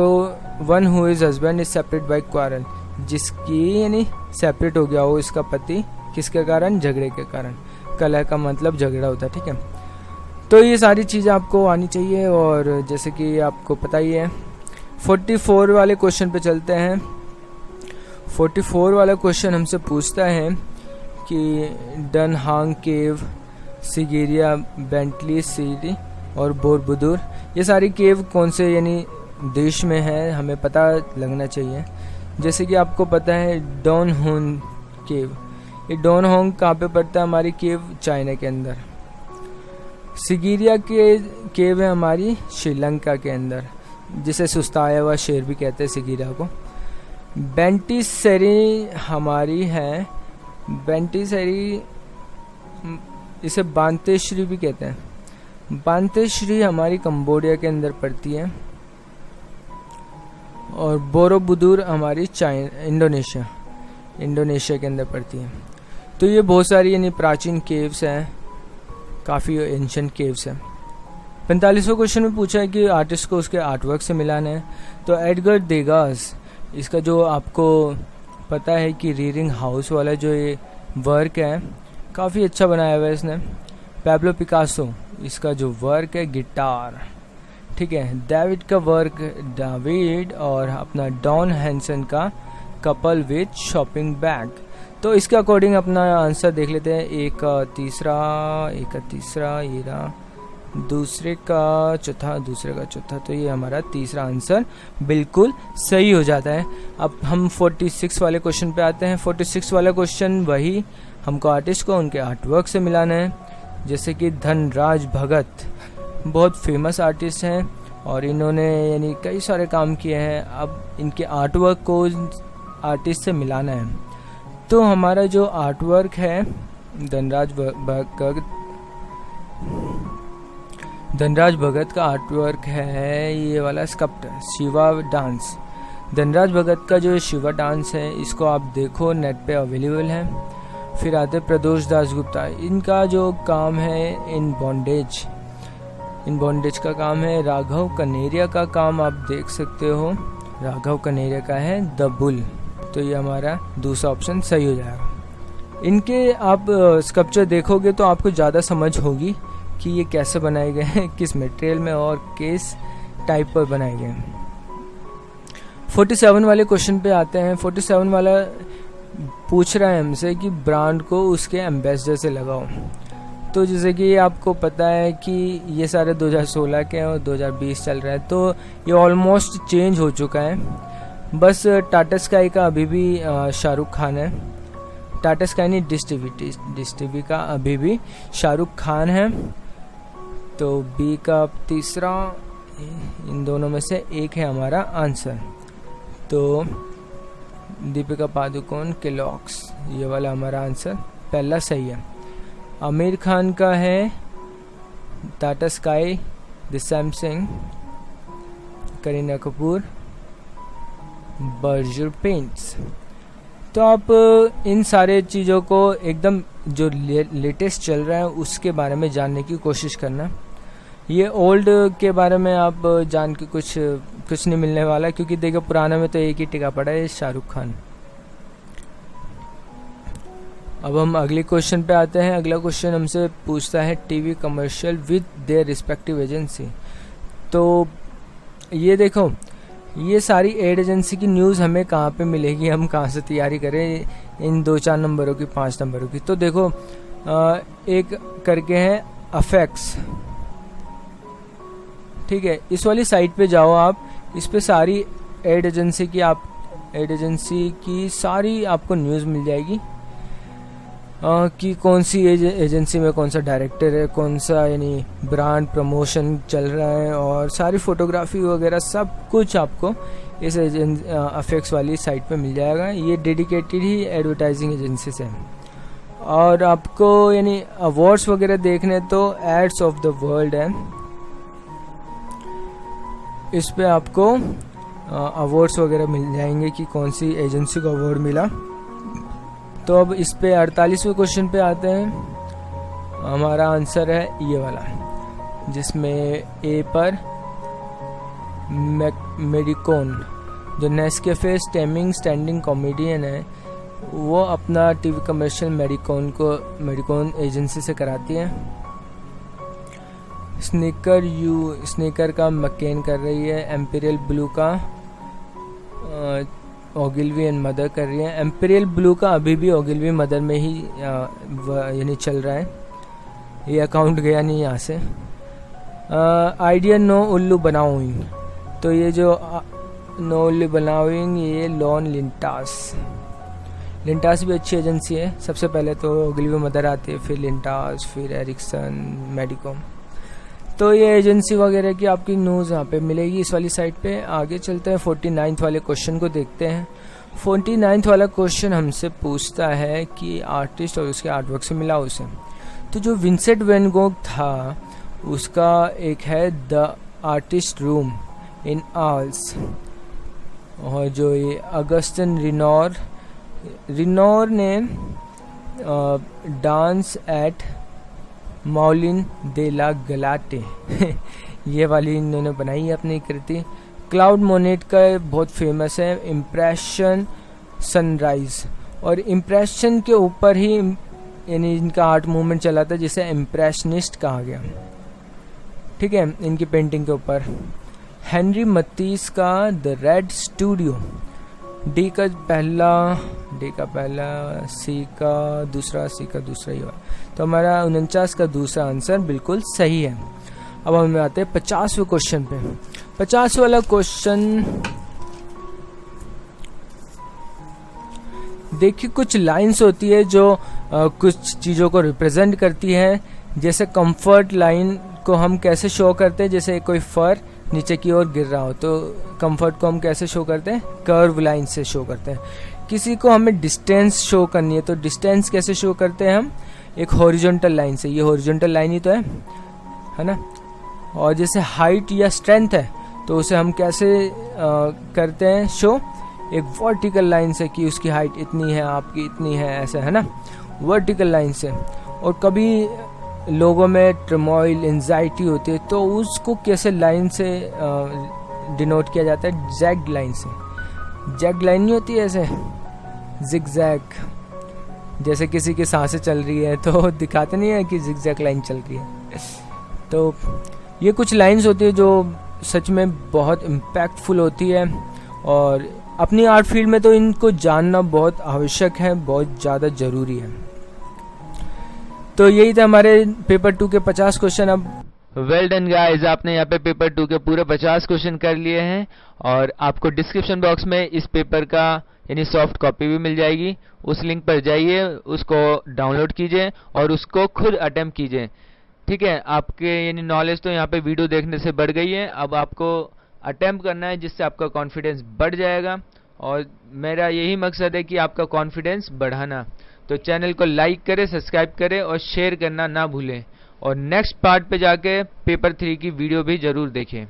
one who is husband is separate by quarrel, जिसकी यानी सेपरेट हो गया हो इसका पति, किसके कारण, झगड़े के कारण। कलह का मतलब झगड़ा होता है, ठीक है। तो ये सारी चीज़ें आपको आनी चाहिए, और जैसे कि आपको पता ही है। 44 वाले क्वेश्चन पे चलते हैं। 44 वाला क्वेश्चन हमसे पूछता है कि डनहांग केव, सिगेरिया, बेंटली सिटी और बोरबुदुर, ये सारी केव कौन से यानी देश में है, हमें पता लगना चाहिए। जैसे कि आपको पता है डोनहोंग केव, ये डोनहोंग कहाँ पे पड़ता है, हमारी केव चाइना के अंदर। सिगेरिया के केव है हमारी श्रीलंका के अंदर, जिसे सुस्ताया हुआ शेर भी कहते हैं सिगेरिया को। बेंटीसेरी हमारी है, बेंटीसेरी इसे बांतेश्री भी कहते हैं। बांतेश्री हमारी कंबोडिया के अंदर पड़ती है। और बोरोबुदुर हमारी इंडोनेशिया के अंदर पड़ती है। तो ये बहुत सारी यानी प्राचीन केव्स हैं, काफ़ी एंशिएंट केव्स हैं। 45वें क्वेश्चन में पूछा है कि आर्टिस्ट को उसके आर्टवर्क से मिलाना है। तो एडगर देगास, इसका जो आपको पता है कि रीडिंग हाउस वाला जो ये वर्क है काफ़ी अच्छा बनाया हुआ है इसने। पैब्लो पिकासो, इसका जो वर्क है गिटार, ठीक है। डेविड का वर्क, डेविड और अपना डॉन हैंसन का कपल विथ शॉपिंग बैग। तो इसके अकॉर्डिंग अपना आंसर देख लेते हैं। एक का तीसरा, ये रहा दूसरे का चौथा, तो ये हमारा तीसरा आंसर बिल्कुल सही हो जाता है। अब हम 46 वाले क्वेश्चन पे आते हैं। 46 वाला क्वेश्चन वही, हमको आर्टिस्ट को उनके आर्टवर्क से मिलाना है। जैसे कि धनराज भगत बहुत फेमस आर्टिस्ट हैं और इन्होंने यानी कई सारे काम किए हैं। अब इनके आर्टवर्क को आर्टिस्ट से मिलाना है। तो हमारा जो आर्टवर्क है धनराज भगत का आर्टवर्क है ये वाला स्कल्पचर शिवा डांस। धनराज भगत का जो शिवा डांस है इसको आप देखो, नेट पे अवेलेबल है। फिर आते प्रदोष दास गुप्ता, इनका जो काम है इन बॉन्डेज का काम है। राघव कनेरिया का काम आप देख सकते हो, राघव कनेरिया का है द बुल। तो ये हमारा दूसरा ऑप्शन सही हो जाएगा। इनके आप स्कल्पचर देखोगे तो आपको ज़्यादा समझ होगी कि ये कैसे बनाए गए हैं, किस मटेरियल में और किस टाइप पर बनाए गए हैं। 47 वाले क्वेश्चन पे आते हैं। 47 वाला पूछ रहा है हमसे कि ब्रांड को उसके एम्बेसडर से लगाओ। तो जैसे कि आपको पता है कि ये सारे 2016 के हैं और 2020 चल रहा है, तो ये ऑलमोस्ट चेंज हो चुका है। बस टाटा स्काई का अभी भी शाहरुख खान है। टाटा स्काई नहीं, डिश टीवी का अभी भी शाहरुख खान है। तो बी का तीसरा, इन दोनों में से एक है हमारा आंसर। तो दीपिका पादुकोण केलॉग्स, ये वाला हमारा आंसर पहला सही है। आमिर खान का है Tata sky, the Samsung, Kareena Kapoor, Berger paints. तो आप इन सारे चीज़ों को एकदम जो लेटेस्ट चल रहा है उसके बारे में जानने की कोशिश करना। ये ओल्ड के बारे में आप जान के कुछ नहीं मिलने वाला, क्योंकि देखो पुराना में तो एक ही टिका पड़ा है, शाहरुख खान। अब हम अगले क्वेश्चन पे आते हैं। अगला क्वेश्चन हमसे पूछता है TV commercial with their respective agency. तो ये देखो, ये सारी एड एजेंसी की न्यूज़ हमें कहाँ पे मिलेगी, हम कहाँ से तैयारी करें इन 2-4 नंबरों की, 5 नंबरों की। तो देखो एक करके है अफेक्स, ठीक है। इस वाली साइट पे जाओ आप, इस पे सारी एड एजेंसी की सारी आपको न्यूज़ मिल जाएगी कि कौन सी एजेंसी में कौन सा डायरेक्टर है, कौन सा यानी ब्रांड प्रमोशन चल रहा है, और सारी फोटोग्राफी वगैरह सब कुछ आपको इस अफेक्स वाली साइट पे मिल जाएगा। ये डेडिकेटेड ही एडवर्टाइजिंग एजेंसी से है। और आपको यानी अवार्ड्स वगैरह देखने तो एड्स ऑफ द वर्ल्ड है, इस पे आपको अवार्ड्स वगैरह मिल जाएंगे कि कौन सी एजेंसी को अवार्ड मिला। तो अब इस पे 48वें क्वेश्चन पे आते हैं। हमारा आंसर है ये वाला, जिसमें ए पर मेडिकोन, जो नेस्कैफे स्टैंडिंग कॉमेडियन है, वो अपना टीवी कमर्शियल मेडिकोन एजेंसी से कराती है। स्नीकर का मक्केन कर रही है। एम्पीरियल ब्लू का ओगिलवी एंड मदर कर रही है। एम्पीरियल ब्लू का अभी भी ओगिलवी मदर में ही यानी चल रहा है, ये अकाउंट गया नहीं यहाँ से। आइडिया नो उल्लू बनाओइंग, तो ये जो नो उल्लू बनाओइंग ये लॉन लिंटास भी अच्छी एजेंसी है। सबसे पहले तो ओगिलवी मदर आती है, फिर लिंटास, फिर एरिक्सन, मेडिकोम। तो ये एजेंसी वगैरह की आपकी न्यूज़ यहाँ पे मिलेगी इस वाली साइट पे। आगे चलते हैं 49th वाले क्वेश्चन को देखते हैं। 49th वाला क्वेश्चन हमसे पूछता है कि आर्टिस्ट और उसके आर्टवर्क से मिलाओ उसे। तो जो विंसेंट वैन गोग था उसका एक है द आर्टिस्ट रूम इन आल्स, और जो ये अगस्टिन रिनोर ने डांस एट मौलिन दे ला गलाटे ये वाली इन्होंने बनाई है अपनी कृति। क्लाउड मोनेट का बहुत फेमस है इम्प्रेशन सनराइज, और इम्प्रेशन के ऊपर ही यानी इनका आर्ट मूवमेंट चला था जिसे इम्प्रेशनिस्ट कहा गया। ठीक है, इनकी पेंटिंग के ऊपर। हेनरी मतीस का द रेड स्टूडियो, डी का पहला, सी का दूसरा ही हुआ। तो हमारा 49 का दूसरा आंसर बिल्कुल सही है। अब हम आते हैं 50वें क्वेश्चन पे। 50 वाला क्वेश्चन देखिए, कुछ लाइंस होती है जो कुछ चीज़ों को रिप्रेजेंट करती है। जैसे कंफर्ट लाइन को हम कैसे शो करते हैं, जैसे कोई फर नीचे की ओर गिर रहा हो तो कंफर्ट को हम कैसे शो करते हैं, कर्व लाइन से शो करते हैं। किसी को हमें डिस्टेंस शो करनी है तो डिस्टेंस कैसे शो करते हैं हम, एक हॉरिजॉन्टल लाइन से। ये हॉरिजॉन्टल लाइन ही तो है ना। और जैसे हाइट या स्ट्रेंथ है तो उसे हम कैसे करते हैं शो, एक वर्टिकल लाइन से कि उसकी हाइट इतनी है, आपकी इतनी है, ऐसे है ना, वर्टिकल लाइन से। और कभी लोगों में ट्रमोइल, एंजाइटी होती है तो उसको कैसे लाइन से डिनोट किया जाता है, जैग लाइन से। जैग लाइन नहीं होती है ऐसे, जिगजैग, जैसे किसी की सांसें चल रही है तो दिखाते नहीं है कि जिगजैग लाइन चल रही है। तो ये कुछ लाइंस होती है जो सच में बहुत इम्पैक्टफुल होती है, और अपनी आर्ट फील्ड में तो इनको जानना बहुत आवश्यक है, बहुत ज़्यादा ज़रूरी है। तो यही था हमारे पेपर 2 के 50 क्वेश्चन। अब वेल डन गाइस, आपने यहाँ पे पेपर 2 के पूरे 50 क्वेश्चन कर लिए हैं, और आपको डिस्क्रिप्शन बॉक्स में इस पेपर का यानी सॉफ्ट कॉपी भी मिल जाएगी। उस लिंक पर जाइए, उसको डाउनलोड कीजिए और उसको खुद अटेम्प्ट कीजिए। ठीक है, आपके यानी नॉलेज तो यहाँ पे वीडियो देखने से बढ़ गई है, अब आपको अटेम्प्ट करना है जिससे आपका कॉन्फिडेंस बढ़ जाएगा। और मेरा यही मकसद है कि आपका कॉन्फिडेंस बढ़ाना। तो चैनल को लाइक करें, सब्सक्राइब करें और शेयर करना ना भूलें। और नेक्स्ट पार्ट पे जाके पेपर 3 की वीडियो भी जरूर देखें।